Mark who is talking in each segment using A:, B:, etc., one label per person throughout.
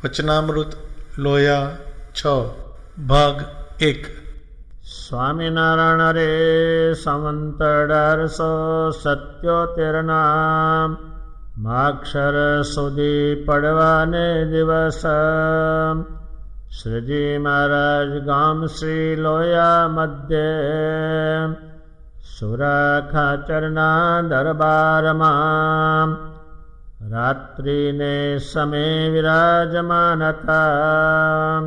A: વચનામૃત લોયા 6 ભાગ 1.
B: સ્વામિનારાયણ રે સંવંત 1877 માક્ષર સુધી પડવાને દિવસ શ્રીજી મહારાજ ગામ શ્રી લોયા મધ્યે સુરા ખાચરના દરબારમાં રાત્રિને સમે વિરાજમાન હતા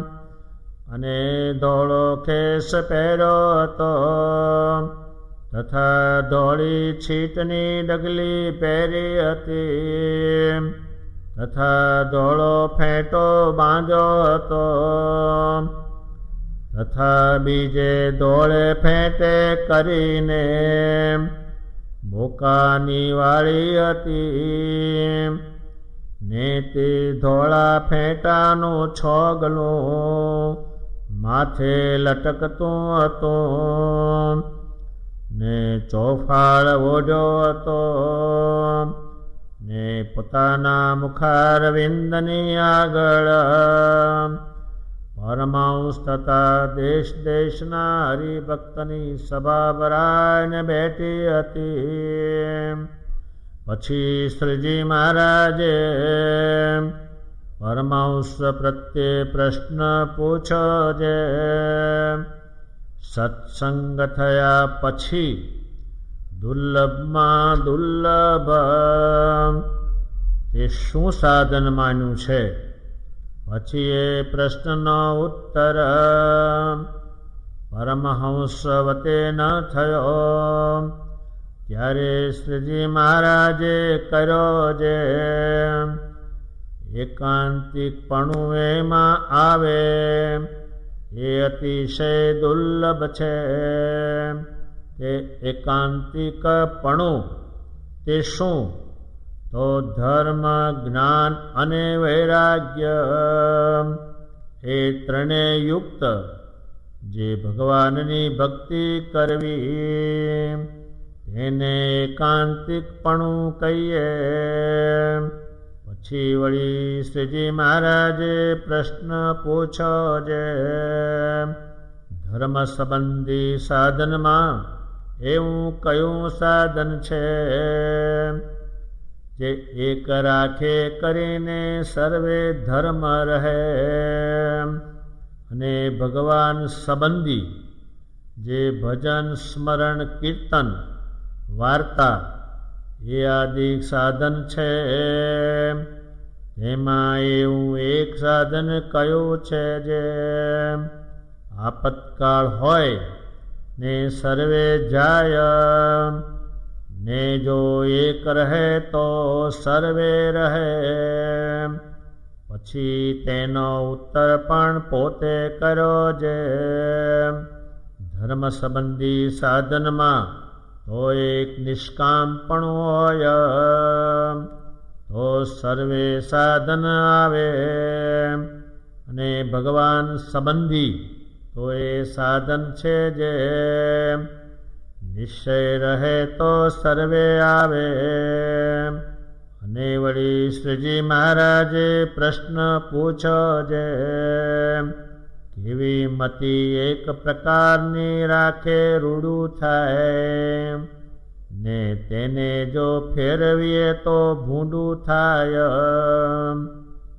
B: અને ધોળો ખેસ પહેર્યો હતો તથા ધોળી છીટની ડગલી પહેરી હતી તથા ધોળો ફેંટો બાંધ્યો હતો તથા બીજે ધોળે ફેંટે કરીને બોકાની વાળી હતી ને તે ધોળા ફેંટાનું છોગલું માથે લટકતું હતું ને ચોફાળ ઓઢ્યો હતો ને પોતાના મુખારવિંદની આગળ પરમાંશ તથા દેશ દેશના હરિભક્તની સભા ભરાઈને બેઠી હતી. પછી શ્રીજી મહારાજે પરમાંશ પ્રત્યે પ્રશ્ન પૂછ્યો જે સત્સંગ થયા પછી દુર્લભમાં દુર્લભ તે શું સાધન માન્યું છે? પછી એ પ્રશ્નનો ઉત્તર પરમહંસ વતે ન થયો. ત્યારે શ્રીજી મહારાજે કર્યો જે એકાંતિકપણું એમાં આવે એ અતિશય દુર્લભ છે. તે એકાંતિકપણું તે શું? તો ધર્મ, જ્ઞાન અને વૈરાગ્ય એ ત્રણેય યુક્ત જે ભગવાનની ભક્તિ કરવી તેને એકાંતિકપણું કહીએ. પછી વળી શ્રીજી મહારાજે પ્રશ્ન પૂછ્યો જે ધર્મ સંબંધી સાધનમાં એવું કયું સાધન છે જે એક રાખે કરીને સર્વે ધર્મ રહે અને ભગવાન સંબંધી જે ભજન, સ્મરણ, કીર્તન, વાર્તા એ આદિ સાધન છે તેમાં એવું એક સાધન કયું છે જે આપતકાળ હોય ને સર્વે જાય ને જો એક રહે તો સર્વે રહે. પછી તેનો ઉત્તર પણ પોતે કર્યો જે ધર્મ સંબંધી સાધનમાં તો એક નિષ્કામપણું હોય તો સર્વે સાધન આવે અને ભગવાન સંબંધી તો એ સાધન છે જે નિશ્ચય રહે તો સર્વે આવે. અને વળી શ્રીજી મહારાજે પ્રશ્ન પૂછ્યો જે કેવી મતિ એક પ્રકારની રાખે રૂડું થાય ને તેને જો ફેરવીએ તો ભૂંડું થાય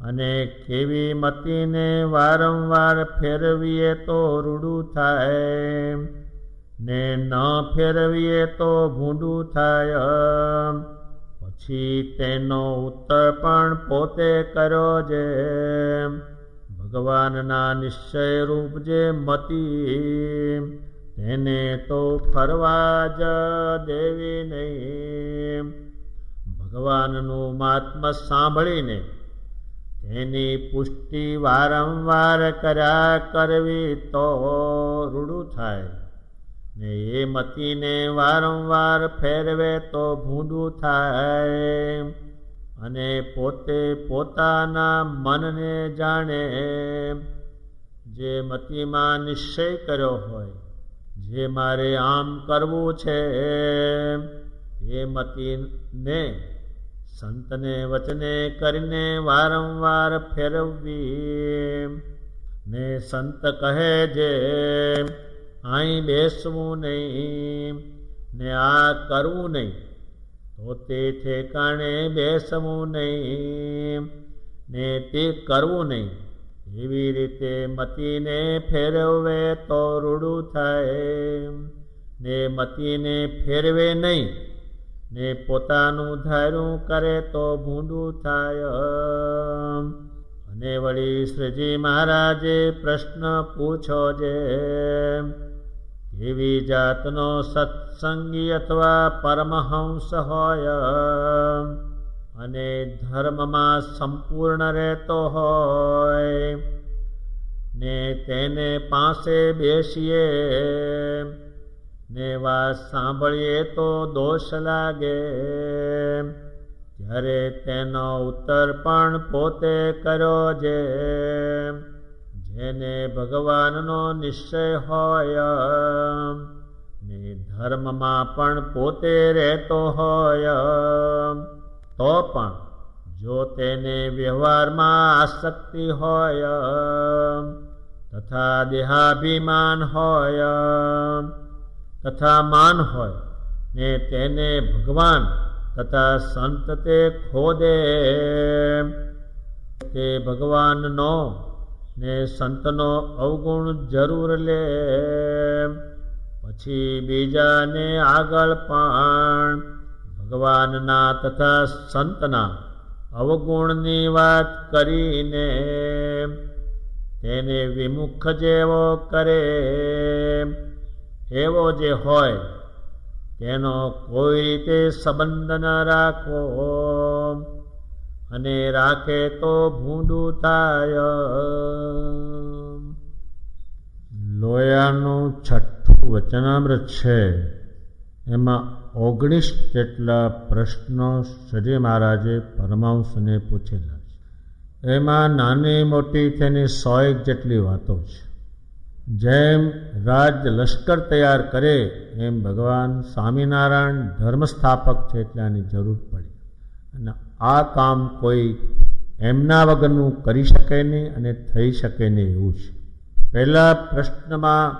B: અને કેવી મતિને વારંવાર ફેરવીએ તો રૂડું થાય ને ન ફેરવીએ તો ભૂંડું થાય. પછી તેનો ઉત્તર પણ પોતે કર્યો જે ભગવાનના નિશ્ચય રૂપ જે મતિ તેને તો ફરવા જ દેવી નહીં. ભગવાનનું મહાત્મ્ય સાંભળીને તેની પુષ્ટિ વારંવાર કર્યા કરવી તો રૂડું થાય ને એ મતિને વારંવાર ફેરવે તો ભૂંડું થાય. અને પોતે પોતાના મનને જાણે જે મતિમાં નિશ્ચય કર્યો હોય જે મારે આમ કરવું છે એ મતિને સંતને વચને કરીને વારંવાર ફેરવવી ને સંત કહે જે અહીં બેસવું નહીં ને આ કરવું નહીં તો તે ઠેકાણે બેસવું નહીં ને તે કરવું નહીં એવી રીતે મતીને ફેરવે તો રૂડું થાય ને મતીને ફેરવે નહીં ને પોતાનું ધાર્યું કરે તો ભૂંડું થાય. અને વળી શ્રીજી મહારાજે પ્રશ્ન પૂછો જે કેવી જાતનો સત્સંગી અથવા પરમહંસ હોય અને ધર્મમાં સંપૂર્ણ રહેતો હોય ને તેને પાસે બેસીએ ને વાત સાંભળીએ તો દોષ લાગે ત્યારે તેનો ઉત્તર પણ પોતે કર્યો જેને ભગવાનનો નિશ્ચય હોય ને ધર્મમાં પણ પોતે રહેતો હોય તો પણ જો તેને વ્યવહારમાં આસક્તિ હોય તથા દેહાભિમાન હોય તથા માન હોય ને તેને ભગવાન તથા સંત તે ખોદે તે ભગવાનનો ને સંતનો અવગુણ જરૂર લે પછી બીજાને આગળ પણ ભગવાનના તથા સંતના અવગુણની વાત કરીને તેને વિમુખ જેવો કરે એવો જે હોય તેનો કોઈ રીતે સંબંધ ન રાખવો અને રાખે તો ભૂંડું થાય. લોયાનું છઠ્ઠું વચનામૃત છે. એમાં 19 જેટલા પ્રશ્નો શ્રી મહારાજે પરમહંસને પૂછેલા છે. એમાં નાની મોટી તેની 100 જેટલી વાતો છે. જેમ રાજ લશ્કર તૈયાર કરે એમ ભગવાન સ્વામિનારાયણ ધર્મસ્થાપક છે એટલે આની જરૂર પડી અને આ કામ કોઈ એમના વગરનું કરી શકે નહીં અને થઈ શકે નહીં એવું છે. પહેલા પ્રશ્નમાં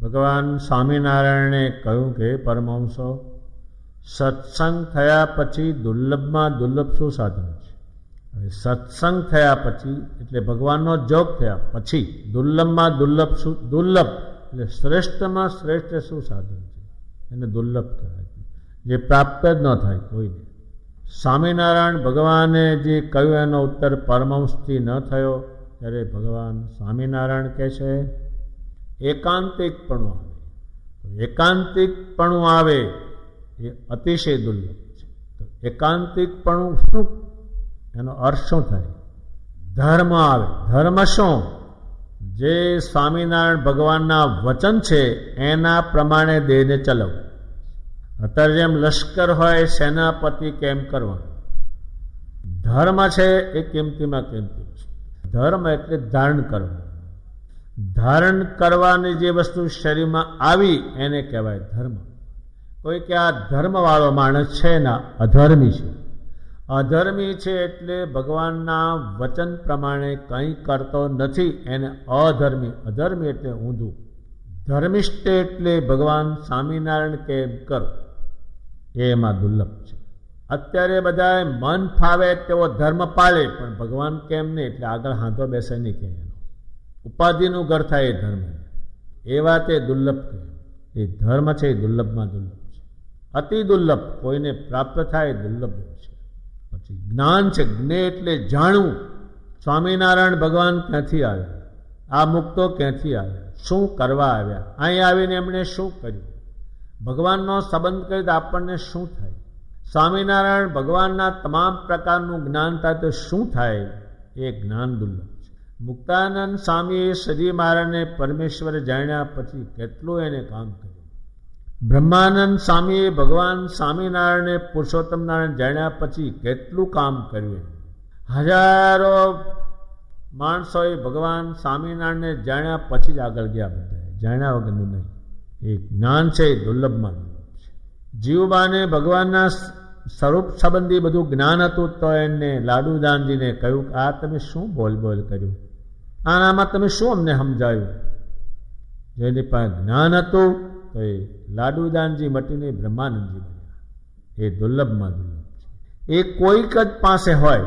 B: ભગવાન સ્વામિનારાયણે કહ્યું કે પરમહંસો સત્સંગ થયા પછી દુર્લભમાં દુર્લભ શું સાધન છે? હવે સત્સંગ થયા પછી એટલે ભગવાનનો જોગ થયા પછી દુર્લભમાં દુર્લભ શું? દુર્લભ એટલે શ્રેષ્ઠમાં શ્રેષ્ઠ શું સાધન છે? એને દુર્લભ કહેવાય છે, જે પ્રાપ્ત જ ન થાય કોઈને. સ્વામિનારાયણ ભગવાને જે કહ્યું એનો ઉત્તર પરમહંસથી ન થયો ત્યારે ભગવાન સ્વામિનારાયણ કહે છે એકાંતિકપણું આવે. એકાંતિકપણું આવે એ અતિશય દુર્લભ છે. તો એકાંતિકપણું શું? એનો અર્થ શું થાય? ધર્મ આવે. ધર્મ શું? જે સ્વામિનારાયણ ભગવાનના વચન છે એના પ્રમાણે દેહને ચલાવવું. અત્યારે જેમ લશ્કર હોય સેનાપતિ કેમ કરવાનું, ધર્મ છે એ કિંમતીમાં કિંમતી છે. ધર્મ એટલે ધારણ કરવું. ધારણ કરવાની જે વસ્તુ શરીરમાં આવી એને કહેવાય ધર્મ. કોઈ કે આ ધર્મવાળો માણસ છે ના અધર્મી છે. અધર્મી છે એટલે ભગવાનના વચન પ્રમાણે કંઈ કરતો નથી એને અધર્મી. અધર્મી એટલે ઊંધું. ધર્મિષ્ઠ એટલે ભગવાન સ્વામિનારાયણ કેમ કરો એમાં દુર્લભ છે. અત્યારે બધા મન ફાવે તેવો ધર્મ પાળે પણ ભગવાન કેમ નહીં એટલે આગળ હાથો બેસે નહીં કે એનો ઉપાધિનું ઘર થાય એ ધર્મ. એ વાત એ દુર્લભ કહે. એ ધર્મ છે એ દુર્લભમાં દુર્લભ છે. અતિ દુર્લભ કોઈને પ્રાપ્ત થાય દુર્લભ છે. પછી જ્ઞાન છે. જ્ઞે એટલે જાણવું. સ્વામિનારાયણ ભગવાન ક્યાંથી આવ્યા? આ મુક્તો ક્યાંથી આવ્યા? શું કરવા આવ્યા? અહીં આવીને એમણે શું કર્યું? ભગવાનનો સંબંધ કરી તો આપણને શું થાય? સ્વામિનારાયણ ભગવાનના તમામ પ્રકારનું જ્ઞાન થાય તો શું થાય? એ જ્ઞાન દુર્લભ છે. મુક્તાનંદ સ્વામીએ શ્રી મહારાજને પરમેશ્વર જાણ્યા પછી કેટલું એને કામ કર્યું. બ્રહ્માનંદ સ્વામીએ ભગવાન સ્વામિનારાયણને પુરુષોત્તમ નારાયણ જાણ્યા પછી કેટલું કામ કર્યું. હજારો માણસોએ ભગવાન સ્વામિનારાયણને જાણ્યા પછી જ આગળ ગયા. બધા જાણ્યા વગરનું નહીં. એ જ્ઞાન છે એ દુર્લભમાં દુર્લભ છે. જીવબાને ભગવાનના સ્વરૂપ સંબંધી બધું જ્ઞાન હતું તો એને લાડુદાનજીને કહ્યું કે આ તમે શું બોલ કર્યું, આનામાં તમે શું અમને સમજાયું? જેની પાસે જ્ઞાન હતું તો એ લાડુદાનજી મટીને બ્રહ્માનંદજી બન્યા. એ દુર્લભમાં દુર્લભ છે. એ કોઈક જ પાસે હોય.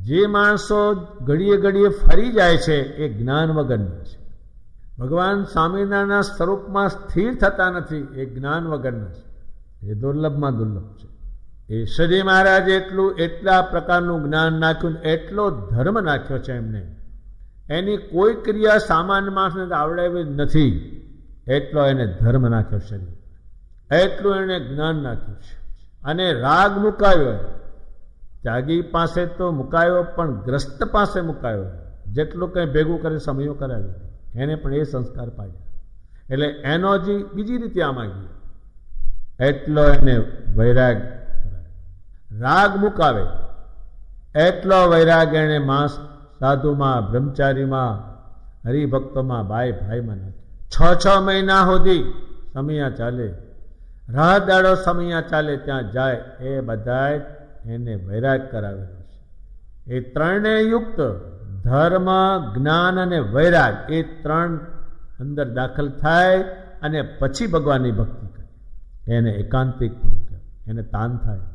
B: જે માણસો ઘડીએ ઘડીએ ફરી જાય છે એ જ્ઞાન વગરના છે. ભગવાન સ્વામિનારાયણના સ્વરૂપમાં સ્થિર થતા નથી, એ જ્ઞાન વગરના છે. એ દુર્લભમાં દુર્લભ છે. એ શ્રીજી મહારાજે એટલા પ્રકારનું જ્ઞાન નાખ્યું, એટલો ધર્મ નાખ્યો છે એમને. એની કોઈ ક્રિયા સામાન્ય માણસને આવડે એવી નથી. એટલો એને ધર્મ નાખ્યો શરીર, એટલું એને જ્ઞાન નાખ્યું છે. અને રાગ મુકાયો. ત્યાગી પાસે તો મુકાયો, પણ ગ્રસ્ત પાસે મુકાયો. જેટલું કંઈ ભેગું કરે સમયો કરાવ્યો, એને પણ એ સંસ્કાર પાડ્યા. એટલે એનો જે બીજી રીતે આમાં ગયો, એટલો એને વૈરાગ કરાવ્યો. રાગ મુકાવે એટલો વૈરાગ એને માસ સાધુમાં, બ્રહ્મચારીમાં, હરિભક્તોમાં, ભાઈમાં નાખ્યો. 6 મહિના સુધી સમયા ચાલે, રાત દાડો સમયા ચાલે, ત્યાં જાય એ બધાય એને વૈરાગ કરાવેલો છે. એ ત્રણે યુક્ત ધર્મ, જ્ઞાન અને વૈરાગ, એ 3 અંદર દાખલ થાય અને પછી ભગવાનની ભક્તિ કરે, એને એકાંતિક પણ કહેવાય, એને તાન થાય.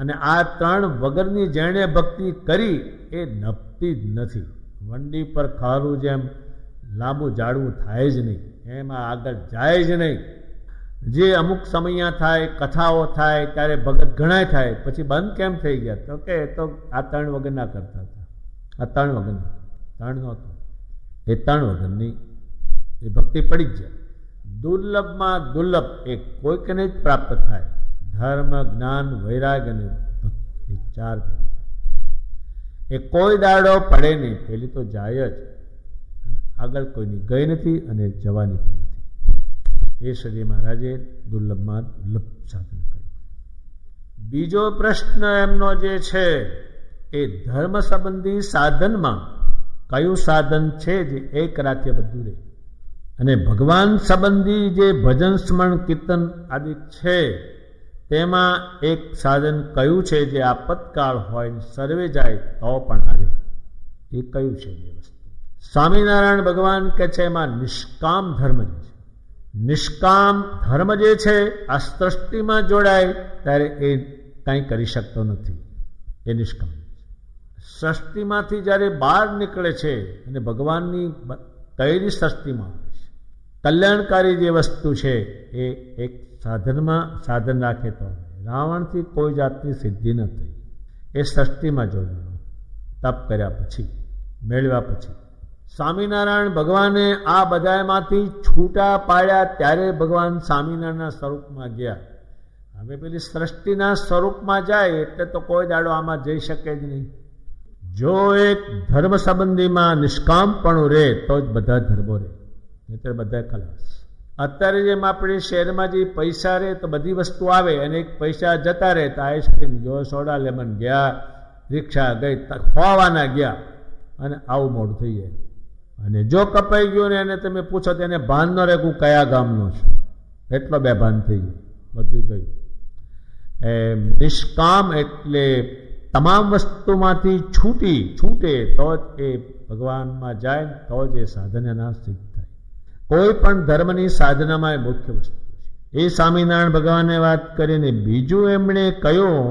B: અને આ 3 વગરની જેણે ભક્તિ કરી એ નપતી જ નથી. વંડી પર ખારું જેમ લાંબુ જાડવું થાય જ નહીં, એમાં આગળ જાય જ નહીં. જે અમુક સમયા થાય, કથાઓ થાય, ત્યારે ભગત ઘણાય થાય, પછી બંધ કેમ થઈ ગયા? તો કે એ તો આ 3 વગરના કરતા હતા. આ 3 વગરના, 3 નહોતો, એ 3 વગરની એ ભક્તિ પડી જ જાય. દુર્લભમાં દુર્લભ એ કોઈકને જ પ્રાપ્ત થાય. ધર્મ, જ્ઞાન, વૈરાગ અને ભક્તિ, એ 4 ભેગી થાય. એ કોઈ દાડો પડે નહીં, પેલી તો જાય જ, આગળ કોઈની ગઈ નથી અને જવાની પણ નથી. એ શ્રીજી મહારાજે દુર્લભમાં દુર્લભ સાધન કર્યું. બીજો પ્રશ્ન એમનો જે છે એ ધર્મ સંબંધી સાધનમાં કયું સાધન છે જે એક રાખે બધું રહે, અને ભગવાન સંબંધી જે ભજન, સ્મરણ, કીર્તન આદિ છે તેમાં એક સાધન કયું છે જે આપતકાળ હોય સર્વે જાય તો પણ હારે? એ કયું છે? બે વસ્તુ. સ્વામિનારાયણ ભગવાન કે છે એમાં નિષ્કામ ધર્મ જે છે, નિષ્કામ ધર્મ જે છે આ સૃષ્ટિમાં જોડાય ત્યારે એ કંઈ કરી શકતો નથી. એ નિષ્કામ સૃષ્ટિમાંથી જ્યારે બહાર નીકળે છે અને ભગવાનની કઈ સૃષ્ટિમાં આવે છે, કલ્યાણકારી જે વસ્તુ છે એ એક સાધનમાં સાધન રાખે તો રાવણથી કોઈ જાતની સિદ્ધિ ન થઈ. એ સૃષ્ટિમાં જોડાણો તપ કર્યા પછી, મેળવ્યા પછી. સ્વામિનારાયણ ભગવાને આ બધામાંથી છૂટા પાડ્યા ત્યારે ભગવાન સ્વામિનારાયણના સ્વરૂપમાં ગયા. હવે પેલી સૃષ્ટિના સ્વરૂપમાં જાય એટલે તો કોઈ દાડો આમાં જઈ શકે જ નહીં. જો એક ધર્મ સંબંધીમાં નિષ્કામપણું રહે તો જ બધા ધર્મો રહે, નહીં બધા ખલાસ. અત્યારે જેમ આપણે શહેરમાં જે પૈસા રહે તો બધી વસ્તુ આવે, અને એક પૈસા જતા રહે તો આઈસ્ક્રીમ ગયો, સોડા લેમન ગયા, રિક્ષા ગઈ, ખોવાના ગયા, અને આવું મોડું થઈ જાય. અને જો કપાઈ ગયું ને એને તમે પૂછો તો એને ભાન ન રહે હું કયા ગામનો છું, એટલો બેભાન થઈ જાય, બધું ગયું. એમ નિષ્કામ એટલે તમામ વસ્તુમાંથી છૂટે તો જ એ ભગવાનમાં જાય, તો જ એ સાધન એના સિદ્ધ થાય. કોઈ પણ ધર્મની સાધનામાં એ મુખ્ય વસ્તુ છે. એ સ્વામિનારાયણ ભગવાને વાત કરીને બીજું એમણે કહ્યું,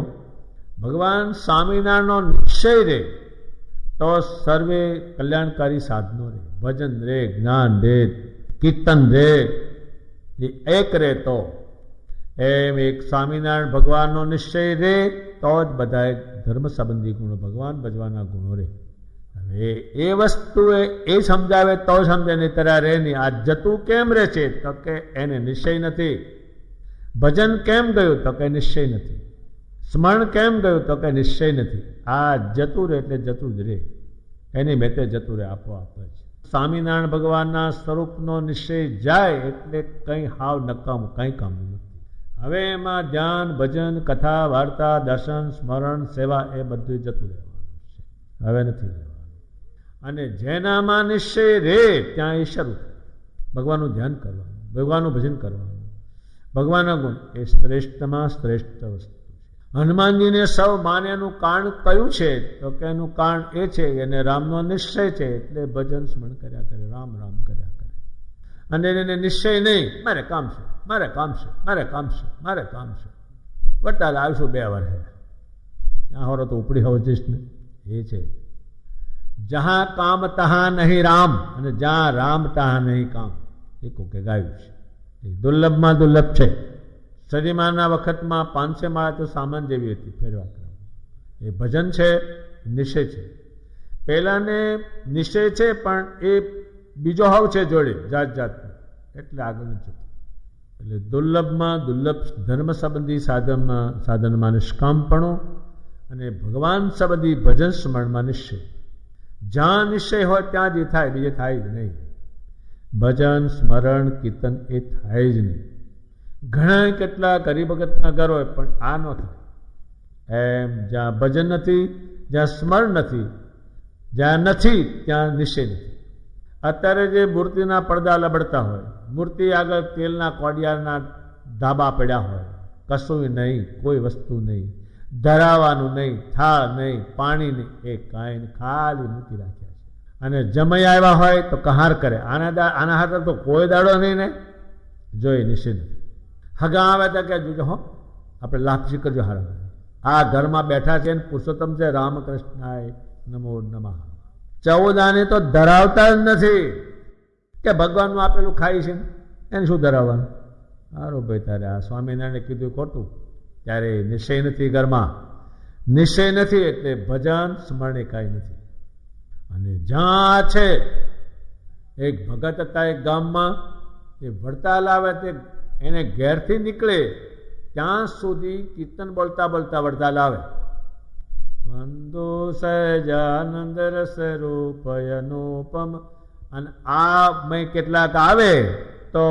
B: ભગવાન સ્વામિનારાયણનો નિશ્ચય રહે તો સર્વે કલ્યાણકારી સાધનો રહે, ભજન રહે, જ્ઞાન રહે, કીર્તન રહે, એ એક રહે તો. એમ એક સ્વામિનારાયણ ભગવાનનો નિશ્ચય રહે તો જ બધા ધર્મ સંબંધી ગુણો, ભગવાન ભજવાના ગુણો રહે. હવે એ વસ્તુ એ સમજાવે તો સમજે, નહીં તરા રહે નહીં. આ જતું કેમ રહે છે? તો કે એને નિશ્ચય નથી. ભજન કેમ ગયું? તો કે નિશ્ચય નથી. સ્મરણ કેમ ગયું? તો કે નિશ્ચય નથી. આ જતું રહે એટલે જતું જ રહે, એની મેતે જતું રહે આપોઆપ જ. સ્વામિનારાયણ ભગવાનના સ્વરૂપનો નિશ્ચય જાય એટલે કંઈ હાવ નકામ, કંઈ કામનું નથી. હવે એમાં ધ્યાન, ભજન, કથા, વાર્તા, દર્શન, સ્મરણ, સેવા એ બધું જતું રહેવાનું છે, હવે નથી રહેવાનું. અને જેનામાં નિશ્ચય રહે ત્યાં એ શરૂ થાય. ભગવાનનું ધ્યાન કરવાનું, ભગવાનનું ભજન કરવાનું, ભગવાનના ગુણ એ શ્રેષ્ઠમાં શ્રેષ્ઠ વસ્તુ છે. હનુમાનજીને સૌ માને એનું કારણ કયું છે? તો કે એનું કારણ એ છે એને રામનો નિશ્ચય છે, એટલે ભજન સ્મરણ કર્યા કરે, રામ રામ કર્યા કરે. અને એને નિશ્ચય નહીં, મારે કામ છે, મારે કામ છે, મારે કામ છે, મારે કામ છે, વટાલે આવીશું 2 વર્ષે, ત્યાં હોરો તો ઉપડી હોવ જઈશ ને. એ છે જહાં કામ તહાં નહીં રામ, અને જ્યાં રામ તહાં નહીં કામ. એ કોકે ગાયું છે. એ દુર્લભમાં દુર્લભ છે. સદીમાના વખતમાં 500 માળા તો સામાન જેવી હતી ફેરવા કરવા. એ ભજન છે, નિશ્ચય છે. પહેલાને નિશ્ચય છે પણ એ બીજો હાવ છે જોડે જાત જાતનો, એટલે આગળ નથી જતું. એટલે દુર્લભમાં દુર્લભ ધર્મ સંબંધી સાધનમાં નિષ્કામપણું અને ભગવાન સંબંધી ભજન સ્મરણમાં નિશ્ચય. જ્યાં નિશ્ચય હોય ત્યાં જ થાય, બીજે થાય જ નહીં. ભજન સ્મરણ કીર્તન એ થાય જ નહીં. ઘણા કેટલા ગરીબ ભગતના ઘર હોય પણ આ ન થાય. એમ જ્યાં ભજન નથી, જ્યાં સ્મરણ નથી, જ્યાં નથી ત્યાં નિશ્ચય નથી. અત્યારે જે મૂર્તિના પડદા લબડતા હોય, મૂર્તિ આગળ તેલના કોડિયાના ધાબા પડ્યા હોય, કશું નહીં, કોઈ વસ્તુ નહીં, ધરાવવાનું નહીં, થાળ નહીં, પાણી નહીં, એ કાંઈ ખાલી મૂકી રાખ્યા છે. અને જમાઈ આવ્યા હોય તો કહાર કરે. આના હાથે તો કોઈ દાડો નહીં ને જોઈ નિશ્ચય નથી. હગા આવે તો કે જોજો હો, આપણે લાપસી કરજો હારા. આ ઘરમાં બેઠા છે ને પુરુષોત્તમ છે રામકૃષ્ણાય નમો નમઃ. 14 આને તો ધરાવતા જ નથી કે ભગવાનનું આપેલું ખાઈ છે એને શું ધરાવવાનું. સારું ભાઈ, તારે આ સ્વામિનારાયણે કીધું ખોટું. ત્યારે નિશ્ચય નથી ઘરમાં, નિશ્ચય નથી એટલે ભજન સ્મરણે કાંઈ નથી. અને જ્યાં છે એક ભગત હતા એક ગામમાં, એ વડતાલ આવે તે એને ઘેરથી નીકળે ત્યાં સુધી કીર્તન બોલતા બોલતા વડતાલ આવે. વંદો સહજાનંદ રસ રૂપયનોપમ. અને આ મેં કેટલાક આવે તો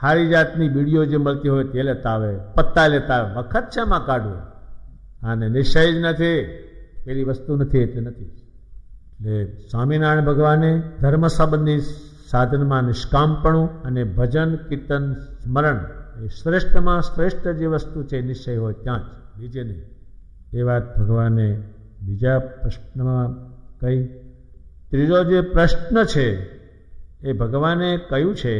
B: હારી જાતની વિડીયો જે મળતી હોય તે લેતા આવે, પત્તા લેતા આવે. વખત છે એમાં કાઢવું. આને નિશ્ચય જ નથી, પેલી વસ્તુ નથી એટલે નથી. એટલે સ્વામિનારાયણ ભગવાને ધર્મ સંબંધી સાધનમાં નિષ્કામપણું અને ભજન કીર્તન સ્મરણ એ શ્રેષ્ઠમાં શ્રેષ્ઠ જે વસ્તુ છે નિશ્ચય હોય ત્યાં જ, બીજે નહીં. એ વાત ભગવાને બીજા પ્રશ્નમાં કહી. ત્રીજો જે પ્રશ્ન છે એ ભગવાને કહ્યું છે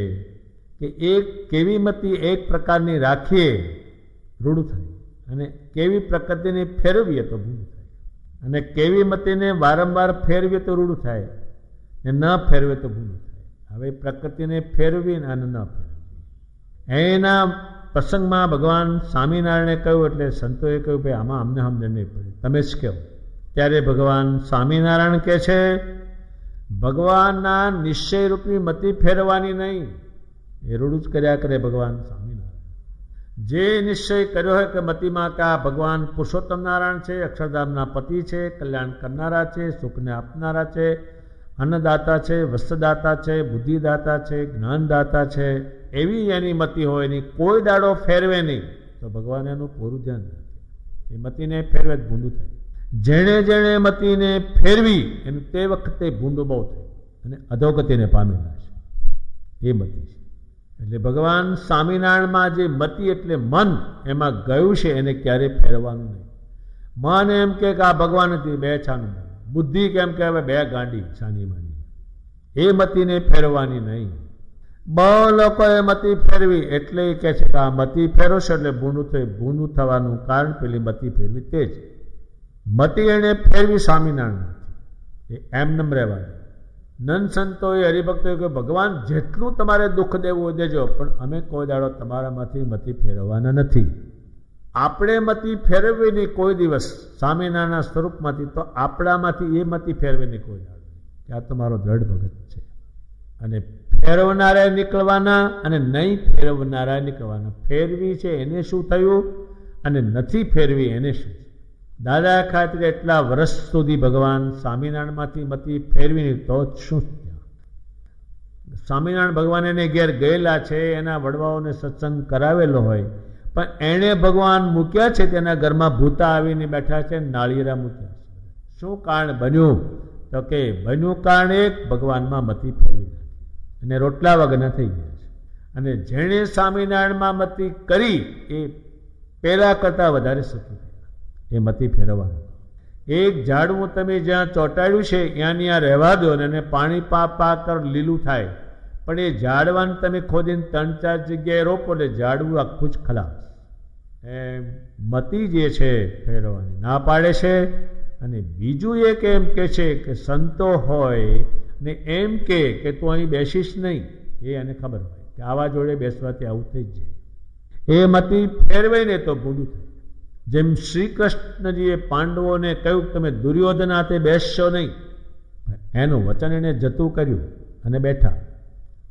B: કે એક કેવી મતિ એક પ્રકારની રાખીએ રૂઢ થાય, અને કેવી પ્રકૃતિને ફેરવીએ તો ભૂલ થાય, અને કેવી મતિને વારંવાર ફેરવીએ તો રૂઢ થાય, ને ન ફેરવે તો ભૂલ થાય. હવે પ્રકૃતિને ફેરવી અને ન ફેરવી, એના પ્રસંગમાં ભગવાન સ્વામિનારાયણે કહ્યું એટલે સંતોએ કહ્યું ભાઈ આમાં અમને સમજણ નહીં પડી, તમે જ કહો. ત્યારે ભગવાન સ્વામિનારાયણ કહે છે ભગવાનના નિશ્ચયરૂપી મતિ ફેરવાની નહીં, એ રૂઢ જ કર્યા કરે ભગવાન સ્વામિનારાયણ. જે નિશ્ચય કર્યો હોય કે મતિમાં કે આ ભગવાન પુરુષોત્તમ નારાયણ છે, અક્ષરધામના પતિ છે, કલ્યાણ કરનારા છે, સુખને આપનારા છે, અન્નદાતા છે, વસ્ત્રદાતા છે, બુદ્ધિદાતા છે, જ્ઞાનદાતા છે, એવી એની મતિ હોય એની કોઈ દાડો ફેરવે નહીં તો ભગવાન એનું પૂરું ધ્યાન રાખે. એ મતિને ફેરવે જ ભૂંડું થાય. જેણે જેણે મતિને ફેરવી એનું તે વખતે ભૂંડું બહુ થાય અને અધોગતિને પામેલા છે. એ મતિ છે. એટલે ભગવાન સ્વામિનારાયણમાં જે મતિ એટલે મન એમાં ગયું છે એને ક્યારેય ફેરવાનું નહીં. મન એમ કે આ ભગવાન નથી, 2 છાનું. બુદ્ધિ કેમ કે હવે 2 ગાંડી છાની માની. એ મતિને ફેરવાની નહીં. બહુ લોકોએ મતિ ફેરવી એટલે એ કહે છે કે આ મતિ ફેરવશો એટલે ભૂંડું થઈ. ભૂંડું થવાનું કારણ પેલી મતિ ફેરવી તે જ. મતિ એને ફેરવી સ્વામિનારાયણ નથી, એ એમનેમ રહેવાની. નંદ સંતોએ હરિભક્તોએ કહ્યું ભગવાન જેટલું તમારે દુઃખ દેવું હોય દેજો, પણ અમે કોઈ દાડો તમારામાંથી મતિ ફેરવવાના નથી. આપણે મતિ ફેરવી નહીં કોઈ દિવસ સ્વામિનારાયણના સ્વરૂપમાંથી, તો આપણામાંથી એ મતિ ફેરવી નહીં કોઈ દાડો, કે આ તમારો દ્રઢ ભગત છે. અને ફેરવનારા નીકળવાના અને નહીં ફેરવનારા નીકળવાના. ફેરવી છે એને શું થયું અને નથી ફેરવી એને શું. દાદા ખાતર એટલા વર્ષ સુધી ભગવાન સ્વામિનારાયણમાંથી મતિ ફેરવી નહીં તો શું થયા. સ્વામિનારાયણ ભગવાન એને ઘેર ગયેલા છે, એના વડવાઓને સત્સંગ કરાવેલો હોય, પણ એણે ભગવાન મૂક્યા છે તેના ઘરમાં ભૂતા આવીને બેઠા છે, નાળિયેરા મૂક્યા છે. શું કારણ બન્યું તો કે બન્યું કારણ એક ભગવાનમાં મતિ ફેરવી અને રોટલા વગરના થઈ ગયા છે. અને જેણે સ્વામિનારાયણમાં મતિ કરી એ પહેલા કરતાં વધારે સુખી થયા. એ મતી ફેરવવાનું. એક ઝાડવું તમે જ્યાં ચોંટાડ્યું છે ત્યાંની ત્યાં રહેવા દો અને એને પાણી પા કર લીલું થાય, પણ એ ઝાડવાને તમે ખોદીને 3-4 જગ્યાએ રોપો એટલે ઝાડવું આખું જ ખલાસ. એમ મતી જે છે ફેરવવાની ના પાડે છે. અને બીજું એક એમ કે છે કે સંતો હોય ને એમ કે તું અહીં બેસીશ નહીં, એ એને ખબર હોય કે આવા જોડે બેસવાથી આવું થઈ જ જાય. એ મતી ફેરવે ને તો ભૂંડું થાય. જેમ શ્રી કૃષ્ણજીએ પાંડવોને કહ્યું કે તમે દુર્યોધન હાથે બેસશો નહીં, એનું વચન એને જતું કર્યું અને બેઠા,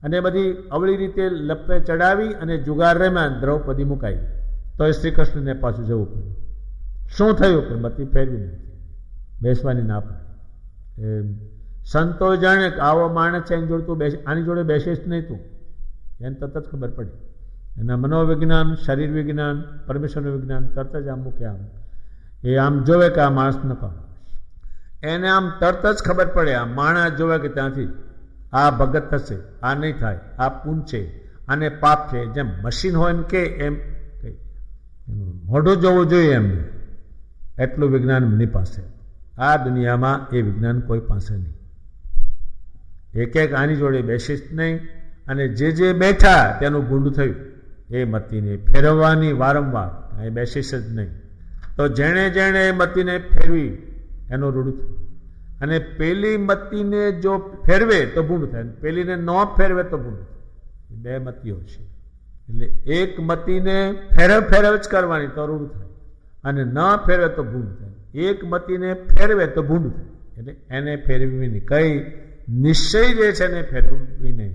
B: અને બધી અવળી રીતે લપે ચડાવી અને જુગાર રમ્યા, દ્રૌપદી મુકાઈ, તો એ શ્રી કૃષ્ણને પાછું જવું પડ્યું. શું થયું કે મતી ફેરવી નથી, બેસવાની ના પાડી. સંતો જાણે કે આવો માણસ છે એની જોડે તું આની જોડે બેસીશ નહીં તું, એને તરત જ ખબર પડી. એના મનોવિજ્ઞાન, શરીર વિજ્ઞાન, પરમેશ્વરનું વિજ્ઞાન તરત જ આમ મૂકે. આમ એ આમ જોવે કે આ માણસ ન કામ, એને આમ તરત જ ખબર પડે. આ માણસ જોવે કે ત્યાંથી આ ભગત થશે, આ નહીં થાય, આ પૂન છે, આને પાપ છે. જેમ મશીન હોય ને કે એમ મોઢું જોવું જોઈએ એમને, એટલું વિજ્ઞાન એમની પાસે. આ દુનિયામાં એ વિજ્ઞાન કોઈ પાસે નહીં. એક આની જોડે બેસીશ નહીં, અને જે બેઠા તેનું ભૂંડું થયું. એ મતીને ફેરવવાની વારંવાર, અહીં બેસીશ જ નહીં. તો જેણે જેણે એ મતીને ફેરવી એનું રૂડું થયું. અને પેલી મતીને જો ફેરવે તો ભૂંડું થાય, પેલીને ન ફેરવે તો ભૂંડું થાય. બે મતીઓ છે એટલે એક મતીને ફેરવ જ કરવાની તો રૂડું થાય, અને ન ફેરવે તો ભૂંડું થાય. એક મતીને ફેરવે તો ભૂંડું થાય, એટલે એને ફેરવી નહીં. કઈ નિશ્ચય જે છે ને ફેરવવી નહીં.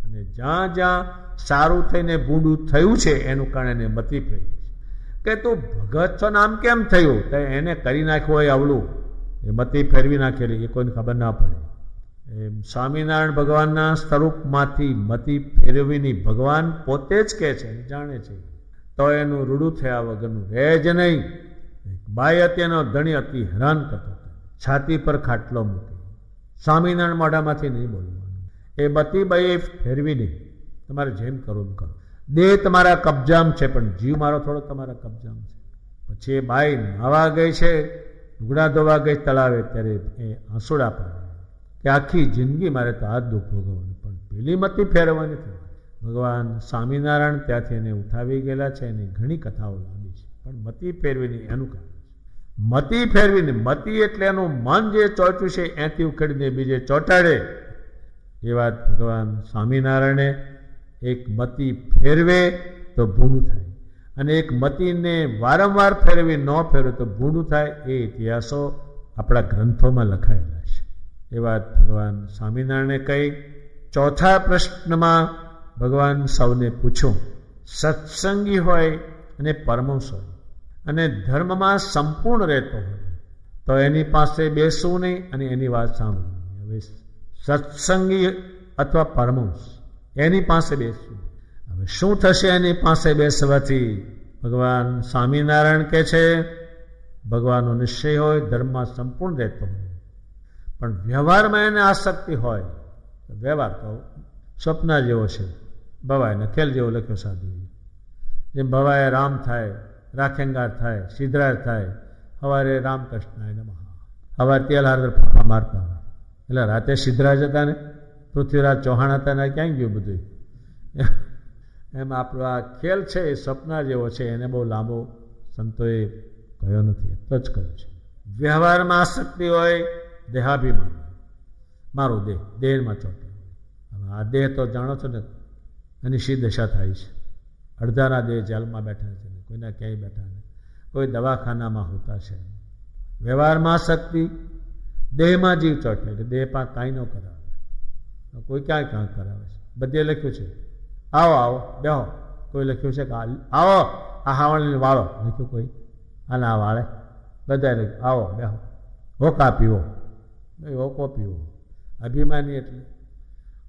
B: અને જ્યાં જ્યાં સારું થઈને ભૂંડું થયું છે એનું કારણે મતી ફેરવી કે તું ભગત છો નામ કેમ થયું, તો એને કરી નાખ્યું હોય અવળું, એ મતી ફેરવી નાખેલી, એ કોઈને ખબર ના પડે. એમ સ્વામિનારાયણ ભગવાનના સ્વરૂપમાંથી મતી ફેરવીની ભગવાન પોતે જ કહે છે, જાણે છે, તો એનું રૂડું થયા વગરનું રહે જ નહીં. બાઈ હતી એનો ધણી અતિ હેરાન કરતો હતો, છાતી પર ખાટલો મૂકી, સ્વામિનારાયણ મોઢામાંથી નહીં બોલવાનું. એ મતી બાઈએ ફેરવી નહીં. તમારે જેમ કરો એમ કરો, દેહ તમારા કબજામાં છે પણ જીવ મારો થોડો તમારા કબજામાં છે. પછી એ બાઈ નાવા ગઈ છે, લુગડા ધોવા ગઈ તળાવે, ત્યારે એ આંસુડા પાડે કે આખી જિંદગી મારે તો આ દુઃખ ભોગવવાનું, પણ પેલી મતી ફેરવવાની નથી. ભગવાન સ્વામિનારાયણ ત્યાંથી એને ઉઠાવી ગયેલા છે. એની ઘણી કથાઓ લાંબી છે, પણ મતી ફેરવીની એનું કારણ છે. મતી ફેરવીને, મતી એટલે એનું મન જે ચોંચ્યું છે એથી ઉખેડીને બીજે ચોંટાડે. એ વાત ભગવાન સ્વામિનારાયણે એક મતી ફેરવે તો ભૂંડું થાય, અને એક મતીને વારંવાર ફેરવી ન ફેરવે તો ભૂંડું થાય. એ ઇતિહાસો આપણા ગ્રંથોમાં લખાયેલા છે. એ વાત ભગવાન સ્વામિનારાયણે કહી. ચોથા પ્રશ્નમાં ભગવાન સૌને પૂછ્યું, સત્સંગી હોય અને પરમહંસ હોય અને ધર્મમાં સંપૂર્ણ રહેતો હોય તો એની પાસે બેસવું નહીં અને એની વાત સાંભળવાની. હવે સત્સંગી અથવા પરમહંસ, એની પાસે બેસવું. હવે શું થશે એની પાસે બેસવાથી? ભગવાન સ્વામિનારાયણ કહે છે, ભગવાનનો નિશ્ચય હોય, ધર્મમાં સંપૂર્ણ રહેતો હોય, પણ વ્યવહારમાં એને આસક્તિ હોય તો વ્યવહાર તો સ્વપ્ન જેવો છે. ભવાયનો ખેલ જેવો લખ્યો સાધુ. જેમ ભવાય રામ થાય, રાખેંગાર થાય, સિદ્ધરાજ થાય, સવારે રામકૃષ્ણાય નમઃ, સવારે તેલ હાર ફાંફા મારતા હોય, એટલે રાતે સિદ્ધરાજ હતા ને પૃથ્વીરાજ ચૌહાણ હતા ને ક્યાં ગયું બધું? એમ આપણો આ ખેલ છે એ સ્વપ્ન જેવો છે, એને બહુ લાંબો સંતોએ કહ્યો નથી, એટલો જ કહ્યું છે. વ્યવહારમાં આસક્તિ હોય, દેહાભિમાન, મારો દેહ, દેહમાં ચોટે. હવે આ દેહ તો જાણો છો ને એની શી દશા થાય છે. અડધાના દેહ જેલમાં બેઠા છે, કોઈના ક્યાંય બેઠા ને, કોઈ દવાખાનામાં હોતા છે. વ્યવહારમાં આસક્તિ, દેહમાં જીવ ચોટે એટલે દેહ પણ કાંઈ ન કરાવે, કોઈ ક્યાંય ક્યાંક કરાવે છે. બધે લખ્યું છે આવો આવો બેહો, કોઈ લખ્યું છે કે આવો આ હાવણને વાળો, લખ્યું કોઈ આને આ વાળે, બધાએ લખ્યું આવો બેહો, હોકા પીવો, હોકો પીવો. અભિમાની એટલે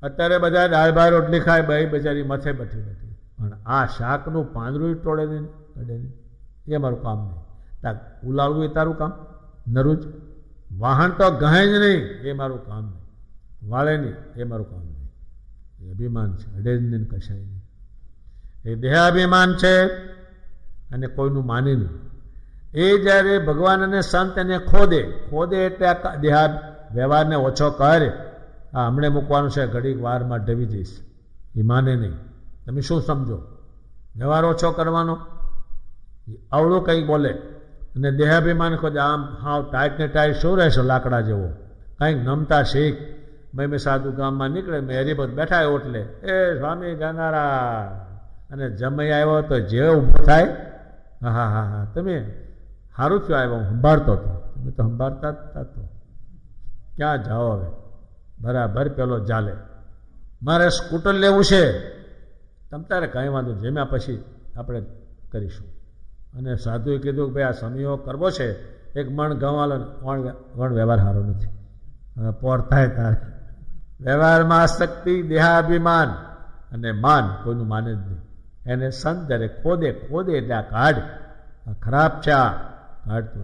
B: અત્યારે બધા દાળ ભાત રોટલી ખાય, ભાઈ બજારી મથે બેઠી બેઠી, પણ આ શાકનું પાંદડું તોડે નહીં, કડે નહીં, એ મારું કામ નહીં. તાર ઉલાળવું એ તારું કામ, નરું જ. વાહન તો ગહે જ નહીં, એ મારું કામ નહીં. વાળે નહીં, એ મારું કામ નહીં. એ અભિમાન છે, અડે જ નહીં, કશાય નહીં. એ દેહાભિમાન છે અને કોઈનું માને નહીં. એ જ્યારે ભગવાન અને સંત એને ખોદે એટલે આ દેહા વ્યવહારને ઓછો કરે, આ હમણે મૂકવાનું છે, ઘડીક વારમાં ઢવી જઈશ, એ માને નહીં. તમે શું સમજો? વ્યવહાર ઓછો કરવાનો, અવળું કંઈક બોલે અને દેહાભિમાન ખોદે. આમ હાવ ટાઈટ ને ટાઈટ શું રહેશો લાકડા જેવો, કંઈક નમતા શીખ. મેં સાધુ ગામમાં નીકળે, મેં હરિભક્ત બેઠા ઓટલે, એ સ્વામી જાનારા, અને જમાઈ આવ્યો તો જે ઊભો થાય, હા હા હા તમે સારું થયું આવ્યો, હું સંભાળતો હતો. તમે તો સંભાળતા જ તો ક્યાં જાઓ હવે, બરાબર પેલો ચાલે. મારે સ્કૂટર લેવું છે, તમ તારે કાંઈ વાંધો, જમ્યા પછી આપણે કરીશું. અને સાધુએ કીધું કે ભાઈ આ સમયો કરવો છે, એક મણ ઘઉં આલો, વણ વ્યવહાર સારો નથી, હવે પોર થાય તારે. વ્યવહારમાં આસક્તિ, દેહાભિમાન અને માન કોઈનું માને જ નહીં. એને સંત જ્યારે ખોદે એટલે આ કાઢ, આ ખરાબ છે, આ કાઢતો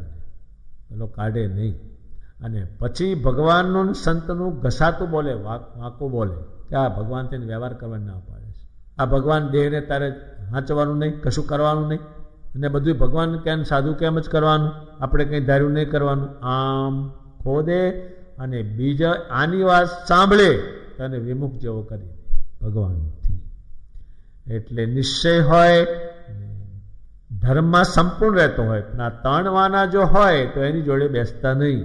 B: પેલો કાઢે નહીં. અને પછી ભગવાનનું સંતનું ઘસાતું બોલે, વાંકું બોલે કે આ ભગવાન તેને વ્યવહાર કરવાનો ના પાડે છે, આ ભગવાન દેહને તારે હાંચવાનું નહીં, કશું કરવાનું નહીં, અને બધું ભગવાન કેમ સાધુ કેમ જ કરવાનું, આપણે કંઈ ધાર્યું નહીં કરવાનું. આમ ખોદે અને બીજા આની વાત સાંભળે તને વિમુખ જેવો કરી ભગવાનથી. એટલે નિશ્ચય હોય, ધર્મમાં સંપૂર્ણ રહેતો હોય, પણ આ ત્રણવાના જો હોય તો એની જોડે બેસતા નહીં.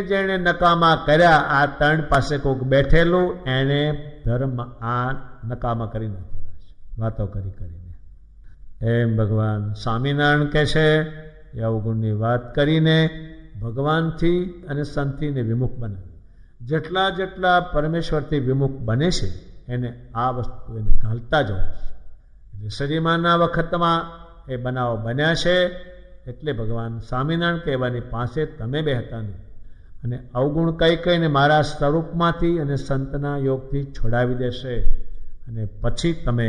B: જેણે નકામા કર્યા, આ ત્રણ પાસે કોઈક બેઠેલું એને ધર્મ આ નકામા કરી નાખેલા છે, વાતો કરીને. એમ ભગવાન સ્વામિનારાયણ કહે છે એ અવગુણની વાત કરીને ભગવાનથી અને સંતથીને વિમુખ બનાવે. જેટલા પરમેશ્વરથી વિમુખ બને છે એને આ વસ્તુ એને ઘાલતા જ હોય છે. એટલે સદીમાના વખતમાં એ બનાવો બન્યા છે, એટલે ભગવાન સ્વામિનારાયણ કહેવાની પાસે તમે બેહતા નહીં. અને અવગુણ કહીને મારા સ્વરૂપમાંથી અને સંતના યોગથી છોડાવી દેશે. અને પછી તમે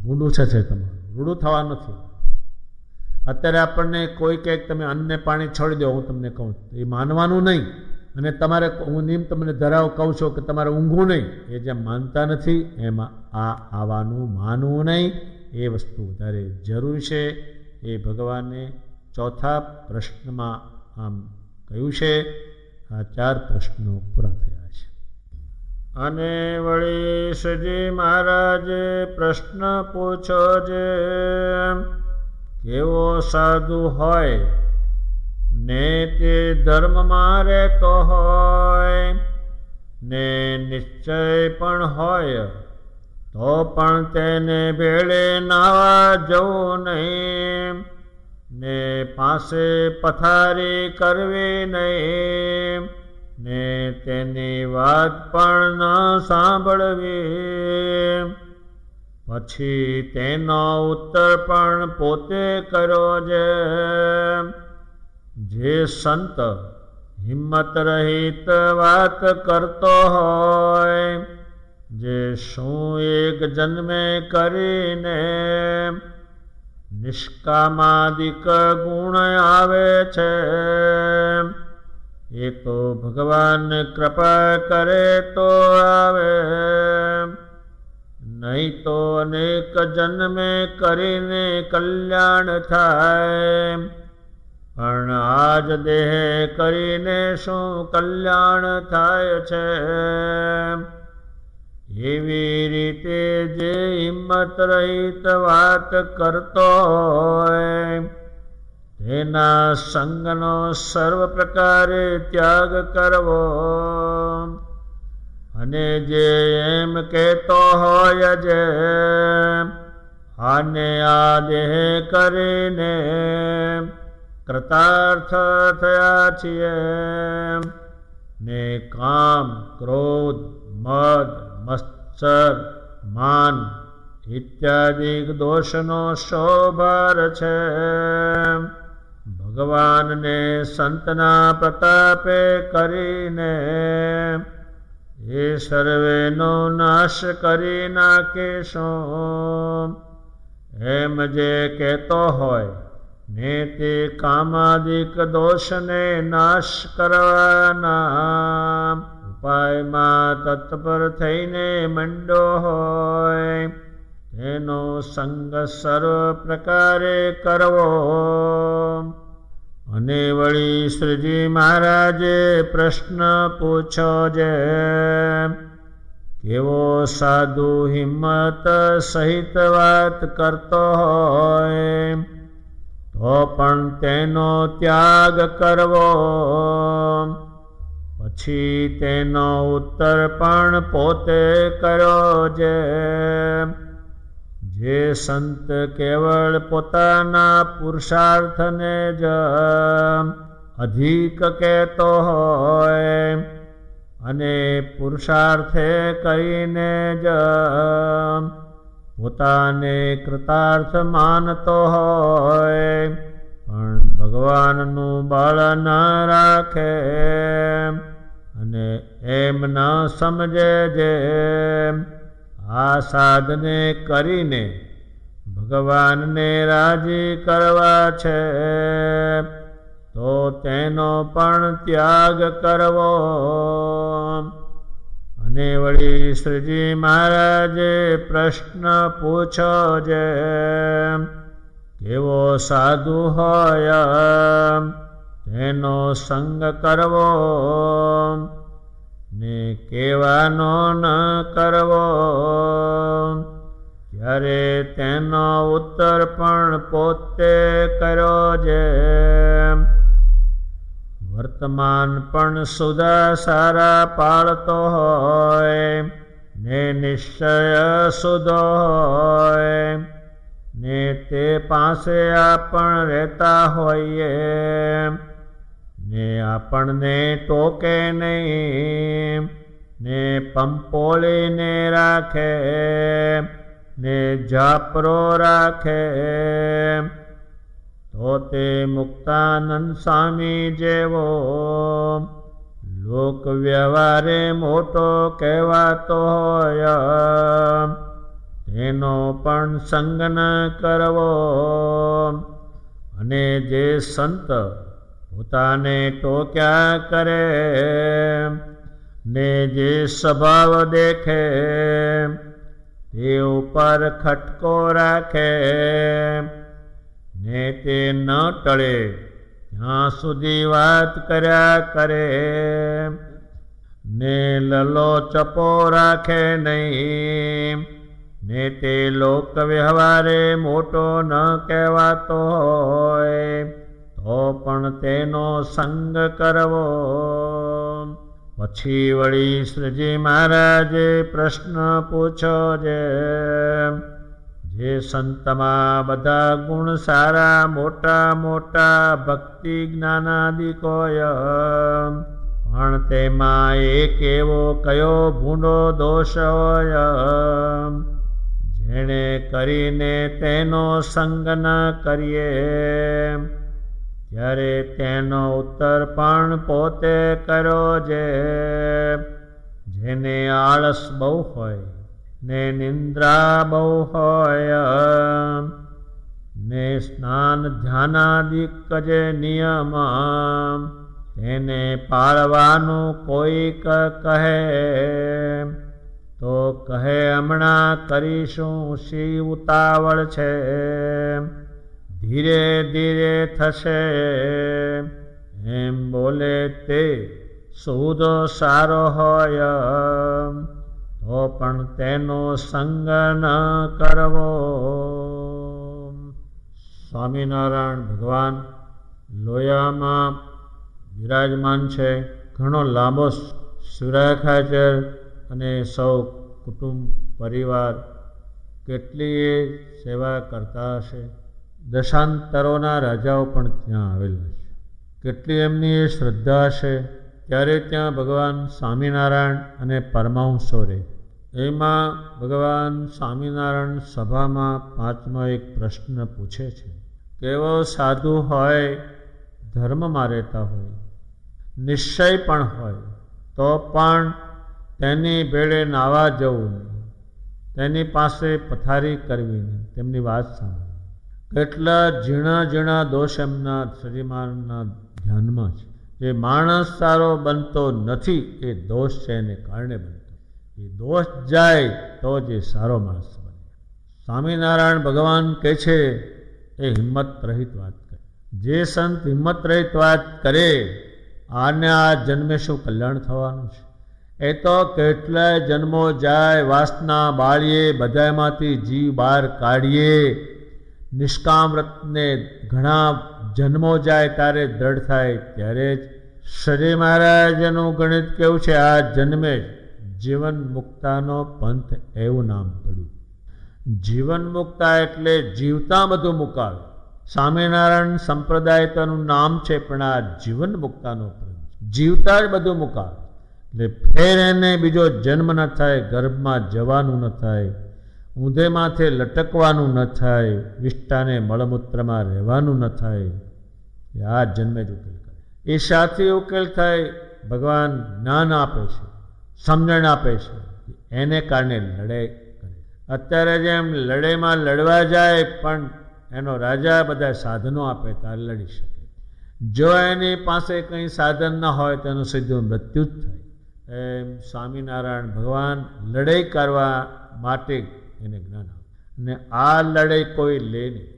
B: ભૂંડું છે તમારું, રૂડું થવા નથી. અત્યારે આપણને કોઈ કહે તમે અન્નને પાણી છોડી દો, હું તમને કહું એ માનવાનું નહીં. અને તમારે હું નિયમ તમને ધરાવ કહું છું કે તમારે ઊંઘવું નહીં, એ જેમ માનતા નથી એમાં આ આવવાનું માનવું નહીં. એ વસ્તુ વધારે જરૂરી છે. એ ભગવાને ચોથા પ્રશ્નમાં આમ કહ્યું છે. આ 4 પ્રશ્નો પૂરા થયા છે. અને વળી શ્રીજી મહારાજે પ્રશ્ન પૂછો છે, કેવો સાધુ હોય ને તે ધર્મમાં રહેતો હોય ને નિશ્ચય પણ હોય, તો પણ તેને ભેળે નાવા જવું નહીં ને પાસે પથારી કરવી નહીં ને તેની વાત પણ ન સાંભળવી. પછી તેનો ઉત્તર પણ પોતે કર્યો છે. જે સંત હિંમત રહિત વાત કરતો હોય, જે શું એક જન્મે કરીને નિષ્કામાદિક ગુણ આવે છે, એ તો ભગવાન કૃપા કરે તો આવે, નહીં તો અનેક જન્મે કરીને કલ્યાણ થાય. પણ આજ દેહ કરીને શું કલ્યાણ થાય છે. એવી રીતે જે હિંમત રહિત વાત કરતો હોય, તેના સંગનો સર્વ પ્રકારે ત્યાગ કરવો. અને જે એમ કહેતો હોય જે આને આ દેહ કરીને કૃતાર્થ થયા છીએ ને કામ, ક્રોધ, મદ, મત્સર, માન ઇત્યાદિ દોષનો શોભાર છે. ભગવાનને સંતના પ્રતાપે કરીને એ સર્વેનો નાશ કરી નાખીશું. એમ જે કહેતો હોય ને તે કામાદિક દોષને નાશ કરવાના ઉપાયમાં તત્પર થઈને મંડો હોય, તેનો સંગ સર્વ પ્રકારે કરવો. અને વળી શ્રીજી મહારાજે પ્રશ્ન પૂછો જે કેવો સાધુ હિંમત સહિત વાત કરતો હોય તો પણ તેનો ત્યાગ કરવો. પછી તેનો ઉત્તર પણ પોતે કર્યો જે સંત કેવળ પોતાના પુરુષાર્થને જ અધિક કહેતો હોય અને પુરુષાર્થે કરીને જ પોતાને કૃતાર્થ માનતો હોય પણ ભગવાનનું બળ ન રાખે અને એમ ન સમજે જે આ સાધને કરીને ભગવાનને રાજી કરવા છે તો તેનો પણ ત્યાગ કરવો. અને વળી શ્રીજી મહારાજે પ્રશ્ન પૂછો જે કેવો સાધુ હોય તેનો સંગ કરવો ને કેવાનો ન કરવો. ત્યારે તેનો ઉત્તર પણ પોતે કર્યો જે વર્તમાન પણ સુધા સારા પાળતો હોય ને નિશ્ચય શુદ્ધ હોય ને તે પાસે આપણ રહેતા હોઈએ ને આપણને ટોકે નહીં ને પંપોળીને રાખે ને જાપરો રાખે તો તે મુક્તાનંદ સ્વામી જેવો લોક વ્યવહારે મોટો કહેવાતો હોય તેનો પણ સંગ ન કરવો. અને જે સંત પોતાને ટોક્યા કરે ને જે સ્વભાવ દેખે તે ઉપર ખટકો રાખે ને તે ન ટળે ત્યાં સુધી વાત કર્યા કરે ને લલો ચપો રાખે નહીં ને તે લોક વ્યવહારે મોટો ન કહેવાતો હોય તો પણ તેનો સંગ કરવો. પછી વળી શ્રીજી મહારાજે પ્રશ્ન પૂછો જે સંતમાં બધા ગુણ સારા મોટા મોટા ભક્તિ જ્ઞાનાદિકોય પણ તેમાં એક એવો કયો ભૂંડો દોષ હોય જેણે કરીને તેનો સંગ ન કરીએ. ત્યારે તેનો ઉત્તર પણ પોતે કર્યો જેને આળસ બહુ હોય ને નિંદ્રા બહુ હોય ને સ્નાન ધ્યાનાદિક જે નિયમ તેને પાળવાનું કોઈક કહે તો કહે હમણાં કરીશું શી ઉતાવળ છે ધીરે ધીરે થશે એમ બોલે તે સૌદો સારો હોય તો પણ તેનો સંગ ન કરવો. સ્વામિનારાયણ ભગવાન લોયામાં વિરાજમાન છે. ઘણો લાંબો સુરાખાચર અને સૌ કુટુંબ પરિવાર કેટલીય સેવા કરતા હશે. દશાંતરોના રાજાઓ પણ ત્યાં આવેલા છે. કેટલી એમની શ્રદ્ધા છે. ત્યારે ત્યાં ભગવાન સ્વામિનારાયણ અને પરમહંસો રહે. એમાં ભગવાન સ્વામિનારાયણ સભામાં પાંચમો એક પ્રશ્ન પૂછે છે. કેવો સાધુ હોય, ધર્મમાં રહેતા હોય, નિશ્ચય પણ હોય તો પણ તેની ભેળે નાવા જવું નહીં, તેની પાસે પથારી કરવી નહીં, તેમની વાત સાંભળવી. કેટલા ઝીણા ઝીણા દોષ એમના શ્રીમાનના ધ્યાનમાં છે. જે માણસ સારો બનતો નથી એ દોષ છે એને કારણે બનતો. એ દોષ જાય તો જે સારો માણસ બને. સ્વામિનારાયણ ભગવાન કહે છે એ હિંમત રહિત વાત કરે. જે સંત હિંમત રહિત વાત કરે આને આ જન્મે શું કલ્યાણ થવાનું છે? એ તો કેટલાય જન્મો જાય, વાસના બાળીએ, બધામાંથી જીવ બહાર કાઢીએ, નિષ્કામ વ્રતને ઘણા જન્મો જાય ત્યારે દ્રઢ થાય. ત્યારે જ શ્રી મહારાજનું ગણિત કેવું છે, આ જન્મે જીવન મુક્તાનો પંથ એવું નામ પડ્યું. જીવન મુક્તા એટલે જીવતા બધું મુકાવે. સ્વામિનારાયણ સંપ્રદાય તેનું નામ છે, પણ આ જીવન મુક્તાનો પંથ, જીવતા જ બધું મુકાવે. એટલે ફેર એને બીજો જન્મ ન થાય, ગર્ભમાં જવાનું ન થાય, ઊંધે માથે લટકવાનું ન થાય, વિષ્ટાને મળમૂત્રમાં રહેવાનું ન થાય. આ જન્મે જ ઉકેલ કરે. એ સાથી ઉકેલ થાય. ભગવાન જ્ઞાન આપે છે, સમજણ આપે છે, એને કારણે લડાઈ કરે. અત્યારે જેમ લડાઈમાં લડવા જાય પણ એનો રાજા બધા સાધનો આપે ત્યારે લડી શકે. જો એની પાસે કંઈ સાધન ન હોય તો એનું સીધું મૃત્યુ જ થાય. એમ સ્વામિનારાયણ ભગવાન લડાઈ કરવા માટે એને જ્ઞાન આપે. અને આ લડાઈ કોઈ લે નહીં.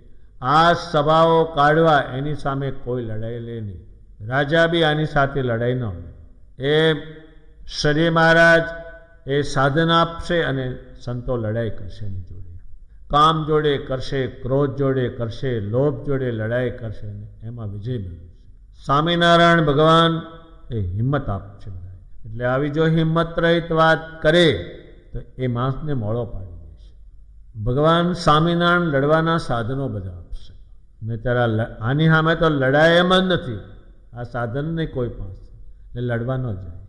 B: આ સભાઓ કાઢવા એની સામે કોઈ લડાઈ લે નહીં. રાજા બી આની સાથે લડાઈ ન હોય. એ શ્રી મહારાજ એ સાધન આપશે અને સંતો લડાઈ કરશે એની જોડે. કામ જોડે કરશે, ક્રોધ જોડે કરશે, લોભ જોડે લડાઈ કરશે, એમાં વિજય મેળવશે. સ્વામિનારાયણ ભગવાન એ હિંમત આપશે બધા. એટલે આવી જો હિંમત રહિત વાત કરે તો એ માણસને મોળો પાડી દેશે. ભગવાન સ્વામિનારાયણ લડવાના સાધનો બધા આપશે. મેં તારા આની સામે તો લડાય એમ જ નથી. આ સાધન નહીં કોઈ પાસે, એટલે લડવા ન જાય.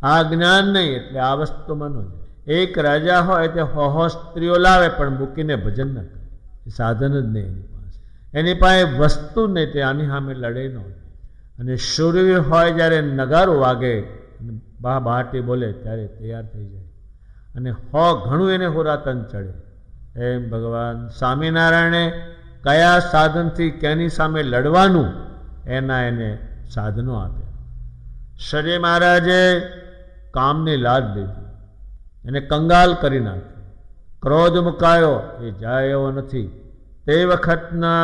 B: આ જ્ઞાન નહીં એટલે આ વસ્તુમાં ન જાય. એક રાજા હોય તે હો સ્ત્રીઓ લાવે પણ મૂકીને ભજન ન કરે. એ સાધન જ નહીં એની પાસે. એની પાસે વસ્તુ નહીં, તે આની સામે લડે ન હોય. અને શૂરવીર હોય જ્યારે નગારું વાગે, બહાટી બોલે ત્યારે તૈયાર થઈ જાય. અને ઘણું એને હોરાતન ચડે. એમ ભગવાન સ્વામિનારાયણે કયા સાધનથી કેની સામે લડવાનું એના એને સાધનો આપ્યા. શ્રી મહારાજે કામની લાજ લીધી, એને કંગાલ કરી નાખ્યો. ક્રોધ મુકાયો, એ જાય એવો નથી. તે વખતના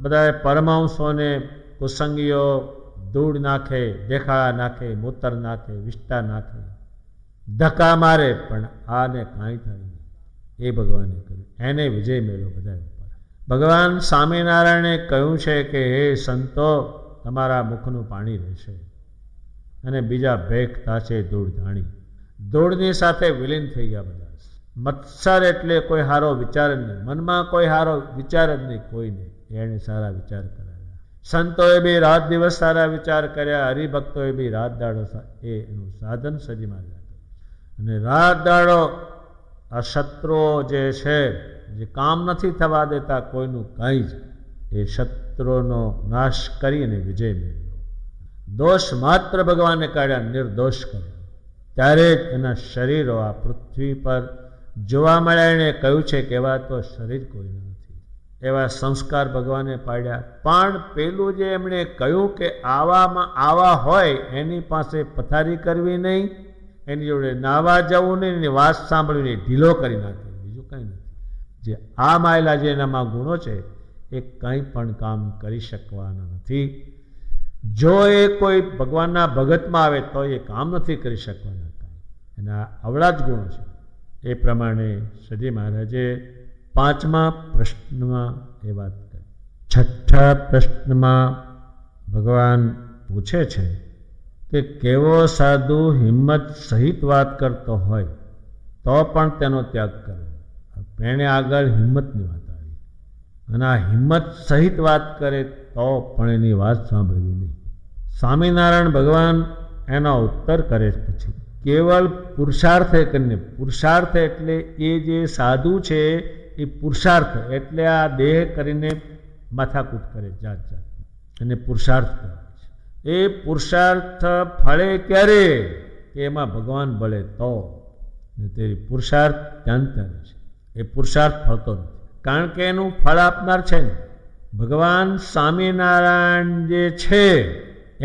B: બધા પરમાંશોને કુસંગીઓ ધૂળ નાખે, દેખાડા નાખે, મૂતર નાખે, વિષ્ટા નાખે, ધક્કા મારે, પણ આને કાંઈ થાય નહીં. એ ભગવાને કર્યું. એને વિજય મેળવ્યો બધા ઉપર. ભગવાન સ્વામિનારાયણે કહ્યું છે કે હે સંતો, તમારા મુખનું પાણી રહેશે. અને બીજા ભેખતા છે ધૂળ ધાણી. ધૂળની સાથે વિલીન થઈ ગયા બધા. મત્સર એટલે કોઈ સારો વિચાર જ નહીં, મનમાં કોઈ સારો વિચાર જ નહીં કોઈને. એને સારા વિચાર કરાવ્યા. સંતોએ બી રાત દિવસ સારા વિચાર કર્યા. હરિભક્તોએ બી રાત દાડો એ એનું સાધન સજીમાં રાખ્યું. અને રાત દાડો આ શત્રુઓ જે છે, જે કામ નથી થવા દેતા કોઈનું કાંઈ જ, એ શત્રુઓનો નાશ કરીને વિજય મેળવ્યો. દોષ માત્ર ભગવાને કાઢ્યા, નિર્દોષ કર્યા. ત્યારે જ એના શરીરો આ પૃથ્વી પર જોવા મળ્યા. એણે કહ્યું છે કે એવા તો શરીર કોઈનું નથી, એવા સંસ્કાર ભગવાને પાડ્યા. પણ પેલું જે એમણે કહ્યું કે આવા હોય એની પાસે પથારી કરવી નહીં, એની જોડે નાવા જવું નહીં, એની વાત સાંભળવીને ઢીલો કરી નાખે, બીજું કંઈ નથી. જે આ માયેલા જે એનામાં ગુણો છે એ કંઈ પણ કામ કરી શકવાના નથી. જો એ કોઈ ભગવાનના ભગતમાં આવે તો એ કામ નથી કરી શકવાના. એના અવળા જ ગુણો છે. એ પ્રમાણે શ્રી મહારાજે 5મા પ્રશ્નમાં એ વાત કરી. 6ઠા પ્રશ્નમાં ભગવાન પૂછે છે કે કેવો સાધુ હિંમત સહિત વાત કરતો હોય તો પણ તેનો ત્યાગ કરવો. એને આગળ હિંમતની વાત આવી, અને આ હિંમત સહિત વાત કરે તો પણ એની વાત સાંભળવી નહીં. સ્વામિનારાયણ ભગવાન એનો ઉત્તર કરે પછી કેવળ પુરુષાર્થ કરીને, પુરુષાર્થ એટલે એ જે સાધુ છે એ પુરુષાર્થ એટલે આ દેહ કરીને માથાકૂટ કરે જાત જાત, અને પુરુષાર્થ કરે છે. એ પુરુષાર્થ ફળે ક્યારે કે એમાં ભગવાન ભળે તો. તે પુરુષાર્થ ત્યાં ત્યારે છે, એ પુરુષાર્થ ફળતો નથી, કારણ કે એનું ફળ આપનાર છે ને ભગવાન. સ્વામિનારાયણ જે છે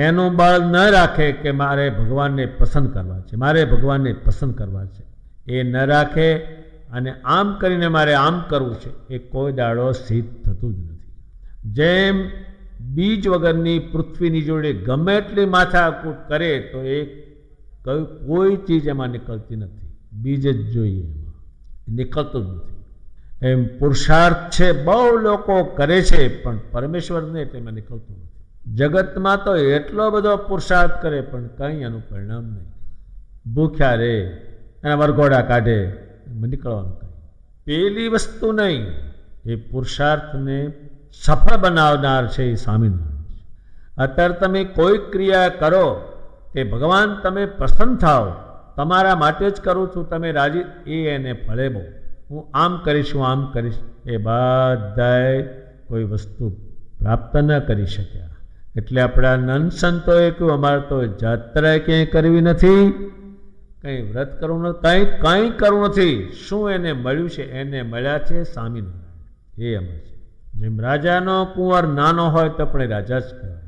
B: એનું બળ ન રાખે કે મારે ભગવાનને પસંદ કરવા છે, મારે ભગવાનને પસંદ કરવા છે, એ ન રાખે અને આમ કરીને મારે આમ કરવું છે, એ કોઈ દાડો સિદ્ધ થતું જ નથી. જેમ બીજ વગરની પૃથ્વીની જોડે ગમે એટલી માથાકૂટ કરે તો એ કોઈ ચીજ એમાં નીકળતી નથી, બીજ જ જોઈએ, એમાં નીકળતું જ નથી. એમ પુરુષાર્થ છે બહુ લોકો કરે છે, પણ પરમેશ્વરને એમાં નીકળતું નથી. જગતમાં તો એટલો બધો પુરુષાર્થ કરે પણ કંઈ એનું પરિણામ નહીં. ભૂખ્યા રે, એના વરઘોડા કાઢે, નીકળવાનું કંઈ. પેલી વસ્તુ નહીં, એ પુરુષાર્થને સફળ બનાવનાર છે એ સ્વામિનારાયણ છે. અત્યારે તમે કોઈ ક્રિયા કરો તે ભગવાન તમે પ્રસન્ન થાઓ, તમારા માટે જ કરું છું, તમે રાજી, એ એને ફળે બહુ. હું આમ કરીશ, હું આમ કરીશ, એ બધાય કોઈ વસ્તુ પ્રાપ્ત ન કરી શક્યા. એટલે આપણા નંદ સંતોએ કહ્યું, અમારે તો જાત્રા ક્યાંય કરવી નથી, કંઈ વ્રત કરવું નથી, કંઈ કરવું નથી. શું એને મળ્યું છે? એને મળ્યા છે સ્વામિનારાયણ, એ અમારે છે. જેમ રાજાનો કુંવર નાનો હોય તો પણ રાજા જ કહેવાય,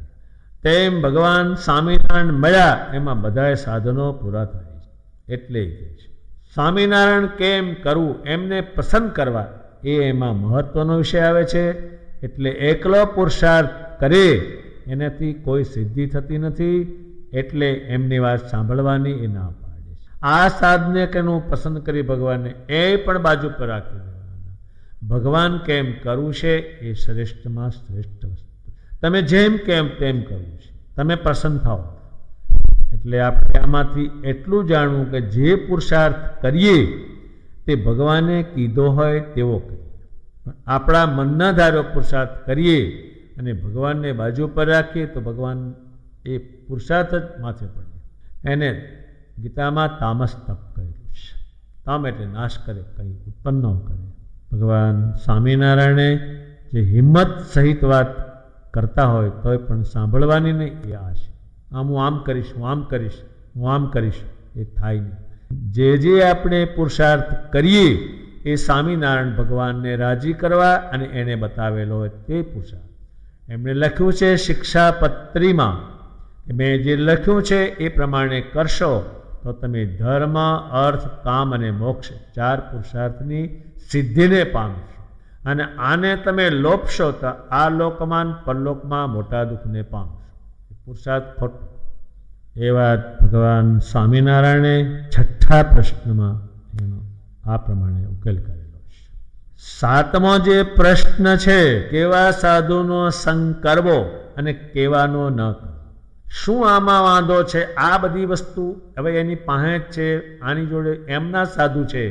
B: તેમ ભગવાન સ્વામિનારાયણ મળ્યા એમાં બધાએ સાધનો પૂરા થાય છે. એટલે કહે છે સ્વામિનારાયણ કેમ કરવું, એમને પસંદ કરવા, એ એમાં મહત્વનો વિષય આવે છે. એટલે એકલો પુરુષાર્થ કરે એનાથી કોઈ સિદ્ધિ થતી નથી. એટલે એમની વાત સાંભળવાની એ ના પાડે છે. આ સાધને કેનું પસંદ કરી ભગવાનને, એ પણ બાજુ પર રાખી દેવાના. ભગવાન કેમ કરવું છે એ શ્રેષ્ઠમાં શ્રેષ્ઠ વસ્તુ. તમે જેમ કેમ તેમ કરવું છે, તમે પસંદ થાઓ. એટલે આપણે આમાંથી એટલું જાણવું કે જે પુરુષાર્થ કરીએ તે ભગવાને કીધો હોય તેવો કરીએ. પણ આપણા મનના ધારો પુરુષાર્થ કરીએ અને ભગવાનને બાજુ પર રાખીએ તો ભગવાન એ પુરુષાર્થ જ માથે પડે. એને ગીતામાં તામસ તપ કહેલું છે. તામ એટલે નાશ કરે, કંઈ ઉત્પન્ન ન કરે. ભગવાન સ્વામિનારાયણે જે હિંમત સહિત વાત કરતા હોય તોય પણ સાંભળવાની નહીં, એ આ છે. આમ હું આમ કરીશ, હું આમ કરીશ, હું આમ કરીશ, એ થાય નહીં. જે આપણે પુરુષાર્થ કરીએ એ સ્વામિનારાયણ ભગવાનને રાજી કરવા અને એને બતાવેલો હોય તે પુરુષાર્થ. એમણે લખ્યું છે શિક્ષાપત્રીમાં, મેં જે લખ્યું છે એ પ્રમાણે કરશો તો તમે ધર્મ, અર્થ, કામ અને મોક્ષ 4 પુરુષાર્થની સિદ્ધિને પામશો. અને આને તમે લોપશો તો આ લોકમાં પરલોકમાં મોટા દુઃખને પામશો. પુરુષાર્થ ખોટો. એ વાત ભગવાન સ્વામિનારાયણે 6થા પ્રશ્નમાં એનો આ પ્રમાણે ઉકેલ કરેલો છે. 7મો જે પ્રશ્ન છે, કેવા સાધુનો સંગ કરવો અને કેવાનો ન કરવો. શું આમાં વાંધો છે? આ બધી વસ્તુ હવે એની પાસે જ છે, આની જોડે એમના સાધુ છે,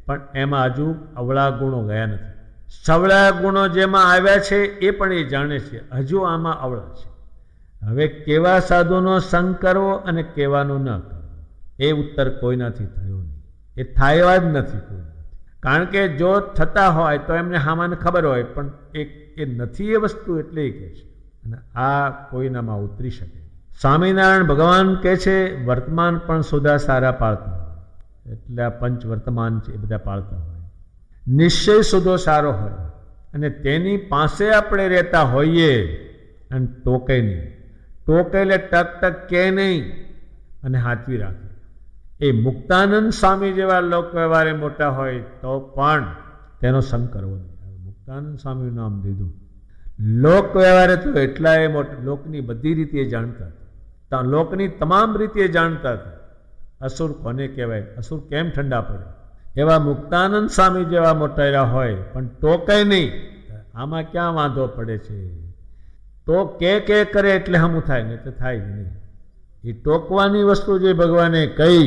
B: પણ એમાં હજુ અવળા ગુણો ગયા નથી. સવળા ગુણો જેમાં આવ્યા છે એ પણ એ જાણે છે, હજુ આમાં અવળા છે. હવે કેવા સાધુનો સંગ કરવો અને કેવાનો ન કરવો, એ ઉત્તર કોઈનાથી થયો નહીં. એ થાય જ નથી કોઈનાથી. કારણ કે જો થતા હોય તો એમને હામાને ખબર હોય, પણ એ નથી એ વસ્તુ, એટલે એ કહે છે. અને આ કોઈનામાં ઉતરી શકે. સ્વામિનારાયણ ભગવાન કહે છે વર્તમાન પણ સુધા સારા પાળતા હોય, એટલે આ પંચ વર્તમાન છે એ બધા પાળતા હોય. નિશ્ચય સુધો સારો હોય અને તેની પાસે આપણે રહેતા હોઈએ અને ટોકે નહીં. ટોકે એટલે ટક ટક કે નહીં અને હાથવી રાખે. એ મુક્તાનંદ સ્વામી જેવા લોક વ્યવહારે મોટા હોય તો પણ તેનો સંગ કરવો નહીં. મુક્તાનંદ સ્વામીનું નામ દીધું. લોક વ્યવહારે તો એટલા એ મોટા, લોકની બધી રીતે જાણતા હતા, લોકની તમામ રીતે જાણતા હતા. અસુર કોને કહેવાય, અસુર કેમ ઠંડા પડે, એવા મુક્તાનંદ સ્વામી જેવા મોટા હોય પણ ટોકે નહીં. આમાં ક્યાં વાંધો પડે છે? તો કે કરે એટલે હમું થાય, નહીં તો થાય જ નહીં. એ ટોકવાની વસ્તુ જે ભગવાને કહી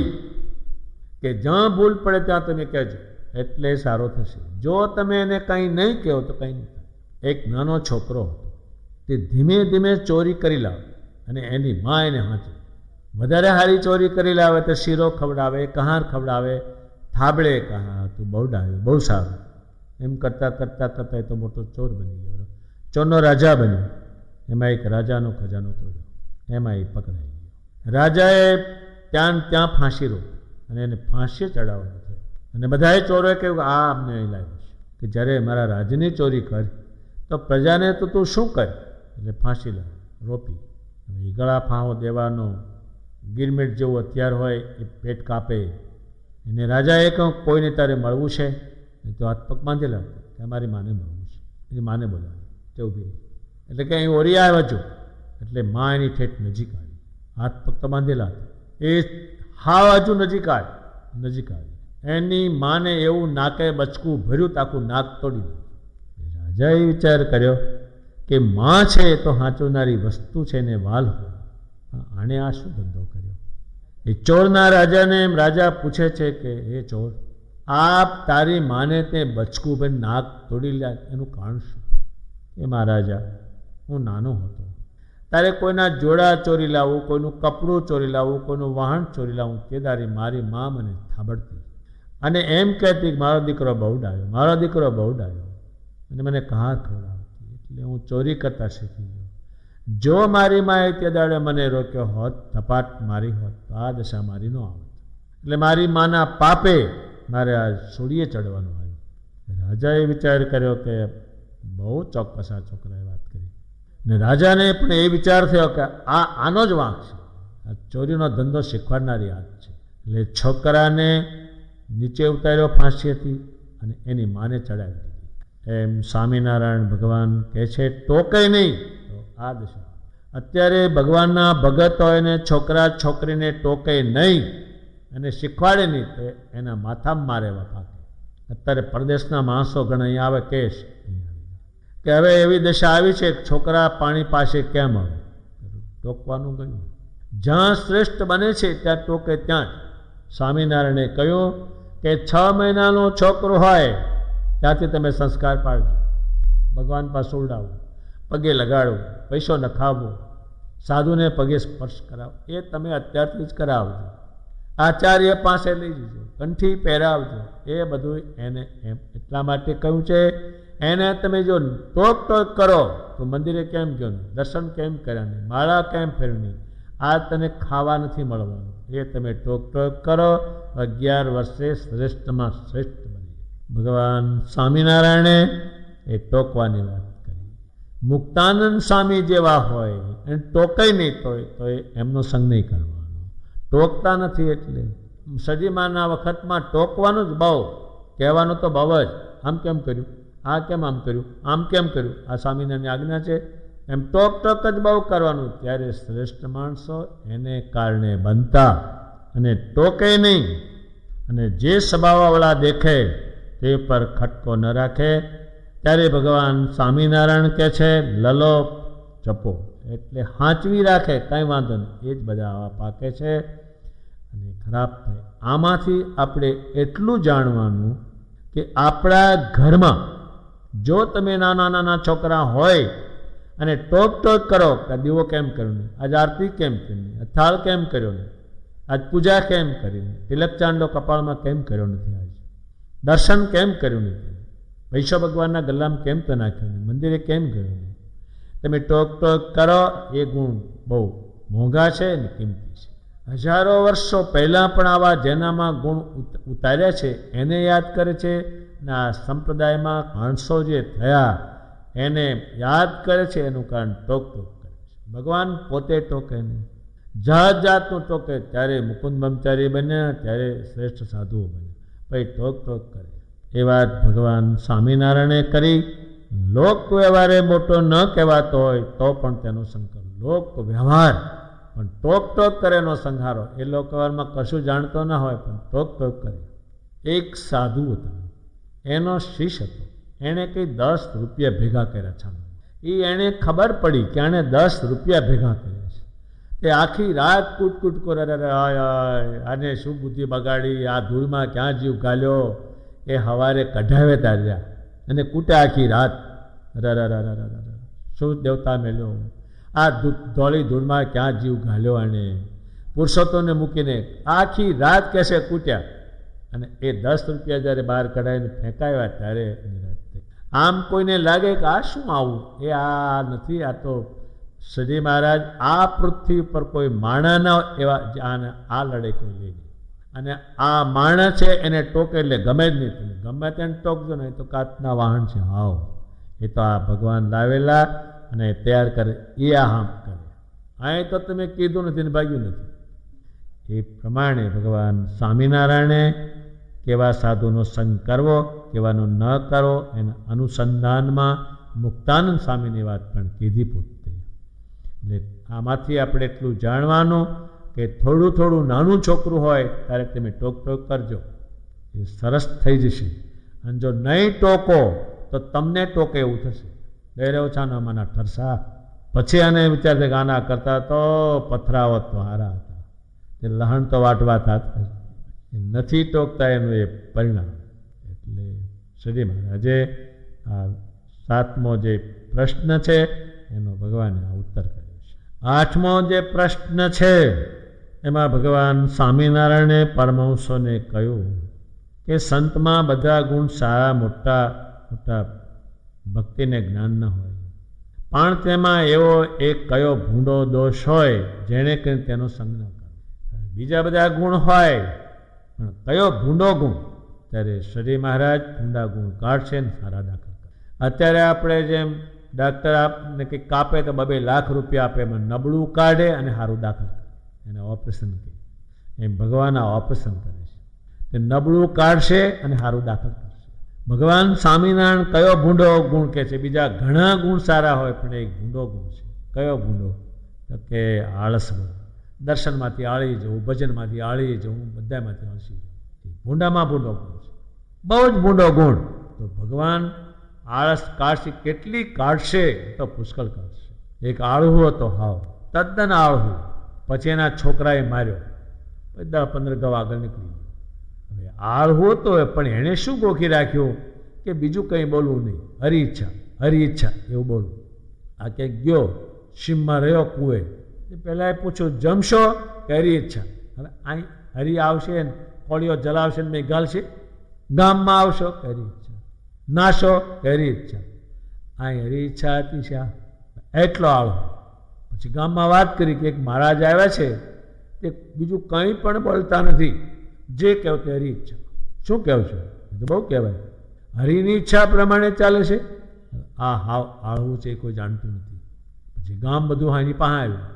B: કે જ્યાં ભૂલ પડે ત્યાં તમે કહેજો એટલે સારો થશે. જો તમે એને કંઈ નહીં કહો તો કંઈ નહીં થાય. એક નાનો છોકરો હતો, તે ધીમે ધીમે ચોરી કરી લાવે અને એની મા એને હાંચે. વધારે સારી ચોરી કરી લાવે તો શીરો ખવડાવે, કહાર ખવડાવે, થાબડે કહા તું બહુ ડાયો, બહુ સારું. એમ કરતાં કરતાં કરતાં એ તો મોટો ચોર બની ગયો, ચોરનો રાજા બન્યો. એમાં એક રાજાનો ખજાનો તોડ્યો, એમાં એ પકડાઈ ગયો. રાજાએ ત્યાં ફાંસી રોકી અને એને ફાંસી ચડાવવાનો થયો. અને બધાએ ચોરોએ કહ્યું કે આ અમને અહીં લાવ્યો છે કે જ્યારે મારા રાજની ચોરી કરી તો પ્રજાને તો તું શું કર? એટલે ફાંસી લાવે, રોપી. ગળા ફાંવો દેવાનો, ગિરમેટ જેવું હથિયાર હોય એ પેટ કાપે, એને રાજાએ કહ્યું કોઈને તારે મળવું છે? એ તો હાથ પગ બાંધેલા કે મારી માને મળવું છે. એની માને બોલાવી તે ઊભી રહી. એટલે કે અહીં ઓરિયા આવ્યા છો. એટલે મા એની ઠેઠ નજીક આવી. હાથ પગ તો બાંધેલા હતા. એ હાવ હજુ નજીક આવી. એની માને એવું નાકે બચકું ભર્યું તાકું નાક તોડી નાખ્યું. રાજાએ વિચાર કર્યો કે માં છે તો હાંચવનારી વસ્તુ છે ને વાલ હોય. આણે આ શું ધંધો કર્યો? એ ચોરના રાજાને એમ રાજા પૂછે છે કે હે ચોર, આપ તારી માને તે બચકું ભરી નાક તોડી લ્યા, એનું કારણ શું? એ મહારાજા, હું નાનો હતો તારે કોઈના જોડા ચોરી લાવવું, કોઈનું કપડું ચોરી લાવવું, કોઈનું વાહન ચોરી લાવવું, તે દારી મારી મા મને થાબડતી અને એમ કહેતી મારો દીકરો બહુ ડાયો અને મને કહાર ખવડાવતી. એટલે હું ચોરી કરતા શીખી ગયો. જો મારી માએ તે દાડે મને રોક્યો હોત, થપાટ મારી હોત, તો આ દશા મારી ન આવત. એટલે મારી માના પાપે મારે આ સોડીએ ચડવાનું આવ્યું. રાજાએ વિચાર કર્યો કે બહુ ચોક્કસ આ છોકરાએ વાત કરી. ને રાજાને પણ એ વિચાર થયો કે આનો જ વાંક છે, આ ચોરીનો ધંધો શીખવાડનારી હાથ છે. એટલે છોકરાને નીચે ઉતાર્યો ફાંસીથી અને એની માને ચડાવી દીધી. એમ સ્વામિનારાયણ ભગવાન કહે છે ટોકે નહીં તો આ દશા. અત્યારે ભગવાનના ભગત હોય ને છોકરા છોકરીને ટોકે નહીં અને શીખવાડે નહીં તો એના માથામાં મારે એવા પાકે. અત્યારે પરદેશના માણસો ઘણા અહીંયા આવે કેશ કે હવે એવી દશા આવી છે છોકરા પાણી પાસે કેમ આવે? ટોકવાનું ગયું. જ્યાં શ્રેષ્ઠ બને છે ત્યાં ટોકે ત્યાં જ. સ્વામિનારાયણે કહ્યું કે 6 મહિનાનો છોકરો હોય ત્યાંથી તમે સંસ્કાર પાડજો. ભગવાન પાસે ઉડાવો, પગે લગાડવો, પૈસો નખાવવો, સાધુને પગે સ્પર્શ કરાવો, એ તમે અત્યારથી જ કરાવજો. આચાર્ય પાસે લઈ જજો, કંઠી પહેરાવજો. એ બધું એને એમ એટલા માટે કહ્યું છે. એને તમે જો ટોક કરો તો મંદિરે કેમ ગયો નહીં, દર્શન કેમ કર્યા નહીં, માળા કેમ ફેર્યું નહીં, આ તને ખાવા નથી મળવાનું. એ તમે ટોક કરો, 11 વર્ષે શ્રેષ્ઠમાં શ્રેષ્ઠ બની. ભગવાન સ્વામિનારાયણે એ ટોકવાની વાત કરી. મુક્તાનંદ સ્વામી જેવા હોય એને ટોકાઈ નહીં તો એમનો સંગ નહીં કરવાનો. ટોકતા નથી એટલે સજીમાના વખતમાં ટોકવાનું જ બહુ, કહેવાનું તો બહુ જ. આમ કેમ કર્યું, આ કેમ આમ કર્યું, આમ કેમ કર્યું, આ સ્વામિનારાયણની આજ્ઞા છે. એમ ટોક જ બહુ કરવાનું. ત્યારે શ્રેષ્ઠ માણસો એને કારણે બનતા અને ટોકે નહીં. અને જે સ્વભાવવાળા દેખે તે પર ખટકો ન રાખે. ત્યારે ભગવાન સ્વામિનારાયણ કહે છે લલો જપો, એટલે હાંચવી રાખે, કાંઈ વાંધો નહીં. એ જ બધા આવા પાકે છે અને ખરાબ થાય. આમાંથી આપણે એટલું જાણવાનું કે આપણા ઘરમાં જો તમે નાના છોકરા હોય અને ટોક કરો કે દીવો કેમ કર્યો નહીં, આજ આરતી કેમ કરી નહીં, આ થાળ કેમ કર્યો નહીં, આજ પૂજા કેમ કરી નહીં, તિલક ચાંદલો કપાળમાં કેમ કર્યો નથી, આજ દર્શન કેમ કર્યું નથી, પૈસો ભગવાનના ગલ્લામાં કેમ તો નાખ્યો નહીં, મંદિરે કેમ ગયો નહીં. તમે ટોક કરો. એ ગુણ બહુ મોંઘા છે અને કિંમતી છે. હજારો વર્ષો પહેલાં પણ આવા જેનામાં ગુણ ઉતાર્યા છે એને યાદ કરે છે. અને આ સંપ્રદાયમાં માણસો જે થયા એને યાદ કરે છે. એનું કારણ ટોક કરે છે. ભગવાન પોતે ટોકે નહીં, જાતનું ટોકે. ત્યારે મુકુંદ બ્રહ્મચારી બન્યા, ત્યારે શ્રેષ્ઠ સાધુઓ બન્યા, પછી ટોક કરે. એ વાત ભગવાન સ્વામિનારાયણે કરી. લોક વ્યવહારે મોટો ન કહેવાતો હોય તો પણ તેનો સંકલ્પ. લોક વ્યવહાર પણ ટોક કરેનો સંહારો. એ લોક વ્યવહારમાં કશું જાણતો ના હોય પણ ટોક કરે. એક સાધુ હતા, એનો શિષ્ય હતો. એણે કંઈ 10 રૂપિયા ભેગા કર્યા છે. એને ખબર પડી કે આણે 10 રૂપિયા ભેગા કર્યા છે. તે આખી રાત કૂટ કરે, આને શું બુદ્ધિ બગાડી, આ ધૂળમાં ક્યાં જીવ ગાલ્યો. એ હવારે કઢાવે તાર્યા અને કૂટે આખી રાત. શું દેવતા મેલ્યો, આ ધોળી ધૂળમાં ક્યાં જીવ ગાલ્યો. અને પુરુષોત્તમને મૂકીને આખી રાત કહેશે કૂટ્યા. અને એ 10 રૂપિયા જ્યારે બહાર કઢાવીને ફેંકાવ્યા ત્યારે આમ કોઈને લાગે કે આ શું આવું, એ આ નથી, આ તો શ્રી મહારાજ આ પૃથ્વી ઉપર કોઈ માણા ન એવા આ લડે કોઈ લઈ. અને આ માણસ છે એને ટોકે એટલે ગમે જ નહીં. તમે ગમે તેને ટોકજો ને, એ તો કાચના વાહન છે. હાવ એ તો આ ભગવાન લાવેલા અને તૈયાર કરે એ આ હામ કરે. અહીં તો તમે કીધું નથી ને ભાગ્યું નથી. એ પ્રમાણે ભગવાન સ્વામિનારાયણે કેવા સાધુનો સંગ કરવો, કેવાનો ન કરવો, એના અનુસંધાનમાં મુક્તાનંદ સ્વામીની વાત પણ કીધી પોતે. એટલે આમાંથી આપણે એટલું જાણવાનું કે થોડું થોડું નાનું છોકરું હોય ત્યારે તમે ટોક ટોક કરજો, એ સરસ થઈ જશે. અને જો નહીં ટોકો તો તમને ટોકે એવું થશે, ડરે ઓછાના માના ઠરસા. પછી આને વિચારશે કે આના કરતા તો પથરાઓ તો હારા હતા, તે લહણ તો વાટવા થતા નથી ટોકતા, એનું એ પરિણામ. એટલે શ્રી મહારાજે આ 7મો જે પ્રશ્ન છે એનો ભગવાને આ ઉત્તર કર્યો છે. 8મો જે પ્રશ્ન છે એમાં ભગવાન સ્વામિનારાયણે પરમહંસોને કહ્યું કે સંતમાં બધા ગુણ સારા, મોટા મોટા ભક્તિને જ્ઞાન ન હોય, પણ તેમાં એવો એક કયો ભૂંડો દોષ હોય જેણે કરીને તેનો સંગ ન કરો. બીજા બધા ગુણ હોય પણ કયો ભૂંડો ગુણ? ત્યારે શ્રી મહારાજ ભૂંડા ગુણ કાઢશે ને સારા દાખલ કરે. અત્યારે આપણે જેમ ડાક્ટર આપને કંઈક કાપે તો 2 લાખ રૂપિયા આપે, એમાં નબળું કાઢે અને સારું દાખલ કરે, એને ઓપરેશન કહે. એમ ભગવાન આ ઓપરેશન કરે છે, તે નબળું કાઢશે અને સારું દાખલ કરશે. ભગવાન સ્વામિનારાયણ કયો ભૂંડો ગુણ કહે છે? બીજા ઘણા ગુણ સારા હોય પણ એક ભૂંડો ગુણ છે. કયો ભૂંડો? તો કે આળસ ગુણ. દર્શનમાંથી આળી જવું, ભજનમાંથી આળી જવું, બધામાંથી આળસી જવું, ભૂંડામાં ભૂંડો ગુણ છે, બહુ જ ભૂંડો ગુણ. તો ભગવાન આળસ કાઢશે, કેટલી કાઢશે તો પુષ્કળ કાઢશે. એક આળહું હતો, હાવ તદ્દન આળહું, પછી એના છોકરાએ માર્યો, 10-15 ગવ આગળ નીકળી ગયો. હવે આળહું તો પણ એણે શું ગોખી રાખ્યું કે બીજું કંઈ બોલવું નહીં, હરી ઈચ્છા, હરી ઈચ્છા એવું બોલવું. આ ક્યાંક ગયો, સીમમાં રહ્યો કુએ, પહેલાં એ પૂછ્યું જમશો કે હરી ઈચ્છા? હવે અહીં હરી આવશે ને કોળીઓ જલાવશે ને મેં ગાલશે. ગામમાં આવશો કે હરી ઈચ્છા, નાશો કે હરી ઈચ્છા. અહીં હરી ઈચ્છા હતી શા? એટલો આળો. પછી ગામમાં વાત કરી કે એક મહારાજ આવ્યા છે, તે બીજું કંઈ પણ બોલતા નથી, જે કહેવું તે હરી ઈચ્છા. શું કહેવું છે? એ તો બહુ કહેવાય, હરિની ઈચ્છા પ્રમાણે ચાલે છે. આ હાવ આળવું છે, કોઈ જાણતું નથી. પછી ગામ બધું એની પાસે આવ્યું,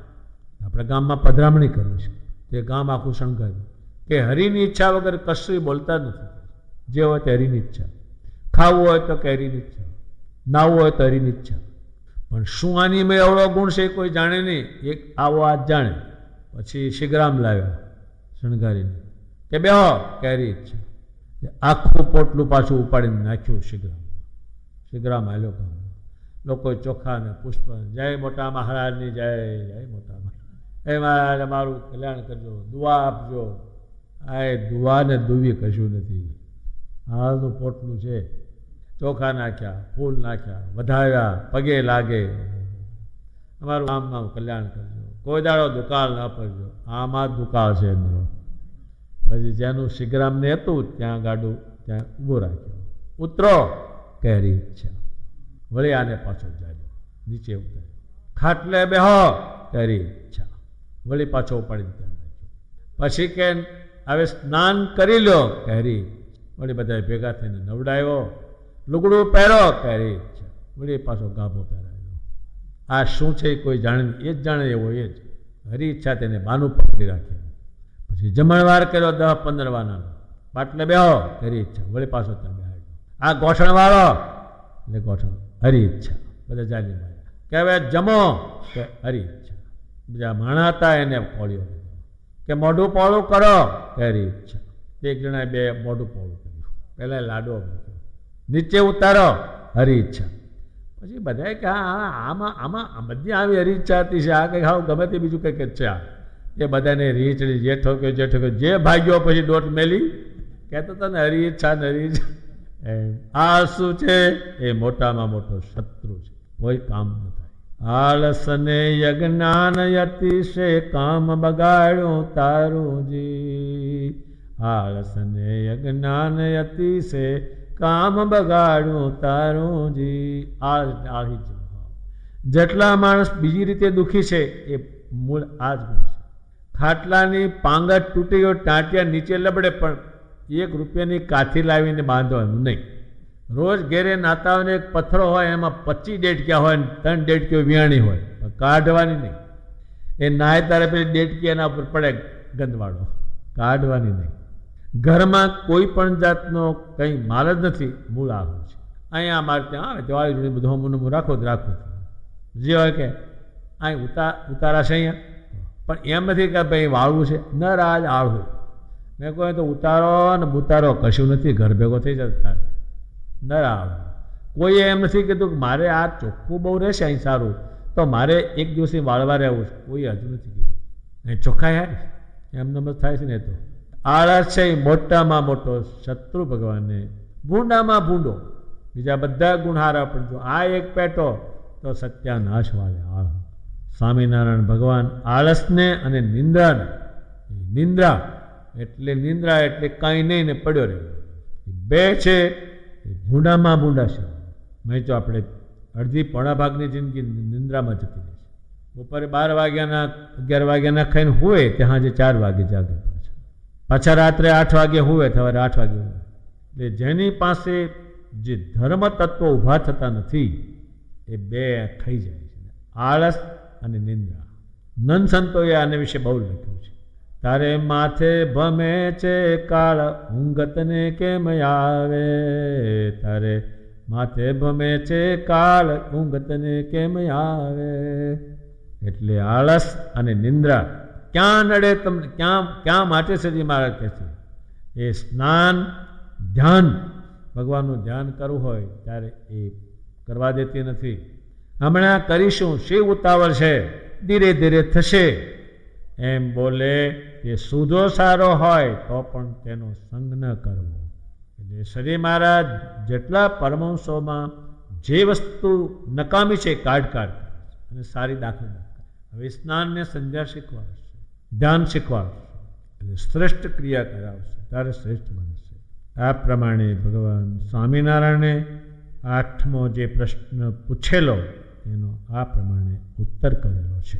B: આપણે ગામમાં પધરામણી કરવી છે, તે ગામ આખું શણગાર્યું કે હરિની ઈચ્છા વગર કશું બોલતા નથી. જે હોય તે હરિની ઈચ્છા, ખાવું હોય તો કે હરિની ઈચ્છા, નાવું હોય તો હરિની ઈચ્છા. પણ શું આની મેં એવડો ગુણ છે કોઈ જાણે નહીં. એક આવો આજ જાણે. પછી શિગ્રામ લાવ્યા શણગારીને કે બેહો કે હરી ઈચ્છા. આખું પોટલું પાછું ઉપાડીને નાખ્યું શિગ્રામ. શિગ્રામ હાલ્યો ગામમાં, લોકો ચોખા ને પુષ્પ, જય મોટા મહારાજની જય, જય મોટા મહારાજ, એ મહારાજ અમારું કલ્યાણ કરજો, દુઆ આપજો. આ એ દુઆ ને દુવી કશું નથી. હાલનું પોટલું છે, ચોખા નાખ્યા, ફૂલ નાખ્યા, વધાવ્યા, પગે લાગે, અમારું આમમાં કલ્યાણ કરજો, કોઈ દાડો દુકાળ ન પડજો. આમાં જ દુકાળ છે એમનો. પછી જેનું શિગ્રામને હતું ત્યાં ગાડું ત્યાં ઊભો રાખ્યો, ઉતરો કહેરી ઈચ્છા. વળી આને પાછો જાય, નીચે ઉતરે, ખાટલે બેહો કહેરી ઈચ્છા. વળી પાછો ઉપાડીને ત્યાં નાખ્યો. પછી કે હવે સ્નાન કરી લો કહેરી. વળી બધા ભેગા થઈને નવડાવ્યો, લુગડું પહેરો કહેરી ઈચ્છા. વળી પાછો ગાભો પહેરાવ્યો. આ શું છે કોઈ જાણે, એ જ જાણે એવો એ જ. હરી ઈચ્છા તેને બાનું પકડી રાખે. પછી જમણવાર કર્યો 10-15 વાના, પાટલે બેહો હરી ઈચ્છા. વળી પાછો ત્યાં બેહાડ્યો. આ ગોઠણ વાળો એટલે ગોઠણ હરી ઈચ્છા. બધા જાલી માર્યા કે હવે જમો કે હરી ઈચ્છા. બીજા માણા હતા એને પોળ્યો કે મોઢું પોળું કરો કે હરી ઈચ્છા. એક જણાએ 2 મોઢું પોળું કર્યું. પહેલાં લાડવો મૂક્યો, નીચે ઉતારો હરી ઈચ્છા. પછી બધાએ કે હા આમાં બધી આવી હરી ઈચ્છા હતી છે, આ કંઈક હાવ ગમે તે બીજું કંઈક જ છે. આ એ બધાને રીચડી જે ઠોક્યો જે ઠોક્યો, જે ભાગ્યો પછી દોટ મેલી કહેતો હતો ને હરી ઈચ્છા ને હરી ઈચ્છા. આ શું છે? એ મોટામાં મોટો શત્રુ છે, કોઈ કામ ન થાય. આળસને યજ્ઞાન અતિશે કામ બગાડ્યું તારું જી. આળસને યજ્ઞાન અતિશે કામ બગાડ્યું તારું જી. આળી જેટલા માણસ બીજી રીતે દુઃખી છે એ મૂળ આ જ ગુણ છે. ખાટલાની પાંગત તૂટી ગયો, ટાંટિયા નીચે લબડે, પણ 1 રૂપિયાની કાથી લાવીને બાંધવાનું નહીં. રોજ ઘેરે નાતાઓને એક પથ્થરો હોય, એમાં 25 ડેટક્યા હોય, 3 ડેટકીઓ વિયાણી હોય, કાઢવાની નહીં. એ નાય તારે પેલી ડેટકી એના ઉપર પડે ગંદવાળો, કાઢવાની નહીં. ઘરમાં કોઈ પણ જાતનો કંઈ માલ જ નથી, મૂળ આહુર છે. અહીંયા અમારે ત્યાં આવે દિવાળી જોડી બધું હમું રાખો જ રાખો જે હોય કે અહીં ઉતારા છે અહીંયા, પણ એમ નથી કે ભાઈ વાળવું છે, ન રાજ આળવું. મેં કહ્યું તો ઉતારો ને ઉતારો કશું નથી, ઘર ભેગો થઈ જતા તારે ન આળવું. કોઈએ એમ નથી કીધું કે મારે આ ચોખ્ખું બહુ રહેશે અહીં સારું તો મારે એક દિવસે વાળવા રહેવું છે, કોઈ હજુ નથી કીધું. એ ચોખ્ખા યાર એમને મત થાય છે ને. તો આળસ છે એ મોટામાં મોટો શત્રુ ભગવાનને, ભૂંડામાં ભૂંડો, બીજા બધા ગુણહારા પણ જો આ એક પેટો તો સત્યાનાશ વાળે આળસ. સ્વામિનારાયણ ભગવાન આળસને અને નિંદ્રાને, નિંદ્રા એટલે કાંઈ નહીં ને પડ્યો રહે, બે છે એ ભૂંડામાં ભૂંડા છે. નહીં તો આપણે અડધી પોણા ભાગની જિંદગી નિંદ્રામાં જતી રહે છે. બપોરે 12 વાગ્યાના 11 વાગ્યાના ખાઈને હોય ત્યાં આજે 4 વાગે જાગે, પાછા રાત્રે 8 વાગે હોય સવારે 8 વાગે હોય. એટલે જેની પાસે જે ધર્મ તત્વો ઊભા થતા નથી એ બે ખાઈ જાય છે, આળસ અને નિંદ્રા. નંદ સંતોએ આને વિશે બહુ લખ્યું છે. તારે માથે ભમે છે કાળ ઊંઘતને કેમ આવે, તારે માથે ભમે છે કાળ ઊંઘતને કેમ આવે. એટલે આળસ અને નિંદ્રા ક્યાં નડે તમને, ક્યાં માટે શ્રી મહારાજ કહે છે એ સ્નાન ધ્યાન, ભગવાનનું ધ્યાન કરવું હોય ત્યારે એ કરવા દેતી નથી. હમણાં કરીશું, શી ઉતાવળ છે, ધીરે ધીરે થશે એમ બોલે. એ સુધો સારો હોય તો પણ તેનો સંગ ન કરવો. એટલે શ્રી મહારાજ જેટલા પરમહંસોમાં જે વસ્તુ નકામી છે કાઢ અને સારી દાખલ. હવે સ્નાનને સંધ્યા શીખવાડશે, ધ્યાન શીખવાડશે, એટલે શ્રેષ્ઠ ક્રિયા કરાવશે, ત્યારે શ્રેષ્ઠ બનશે. આ પ્રમાણે ભગવાન સ્વામિનારાયણે 8મો જે પ્રશ્ન પૂછેલો એનો આ પ્રમાણે ઉત્તર કરેલો છે.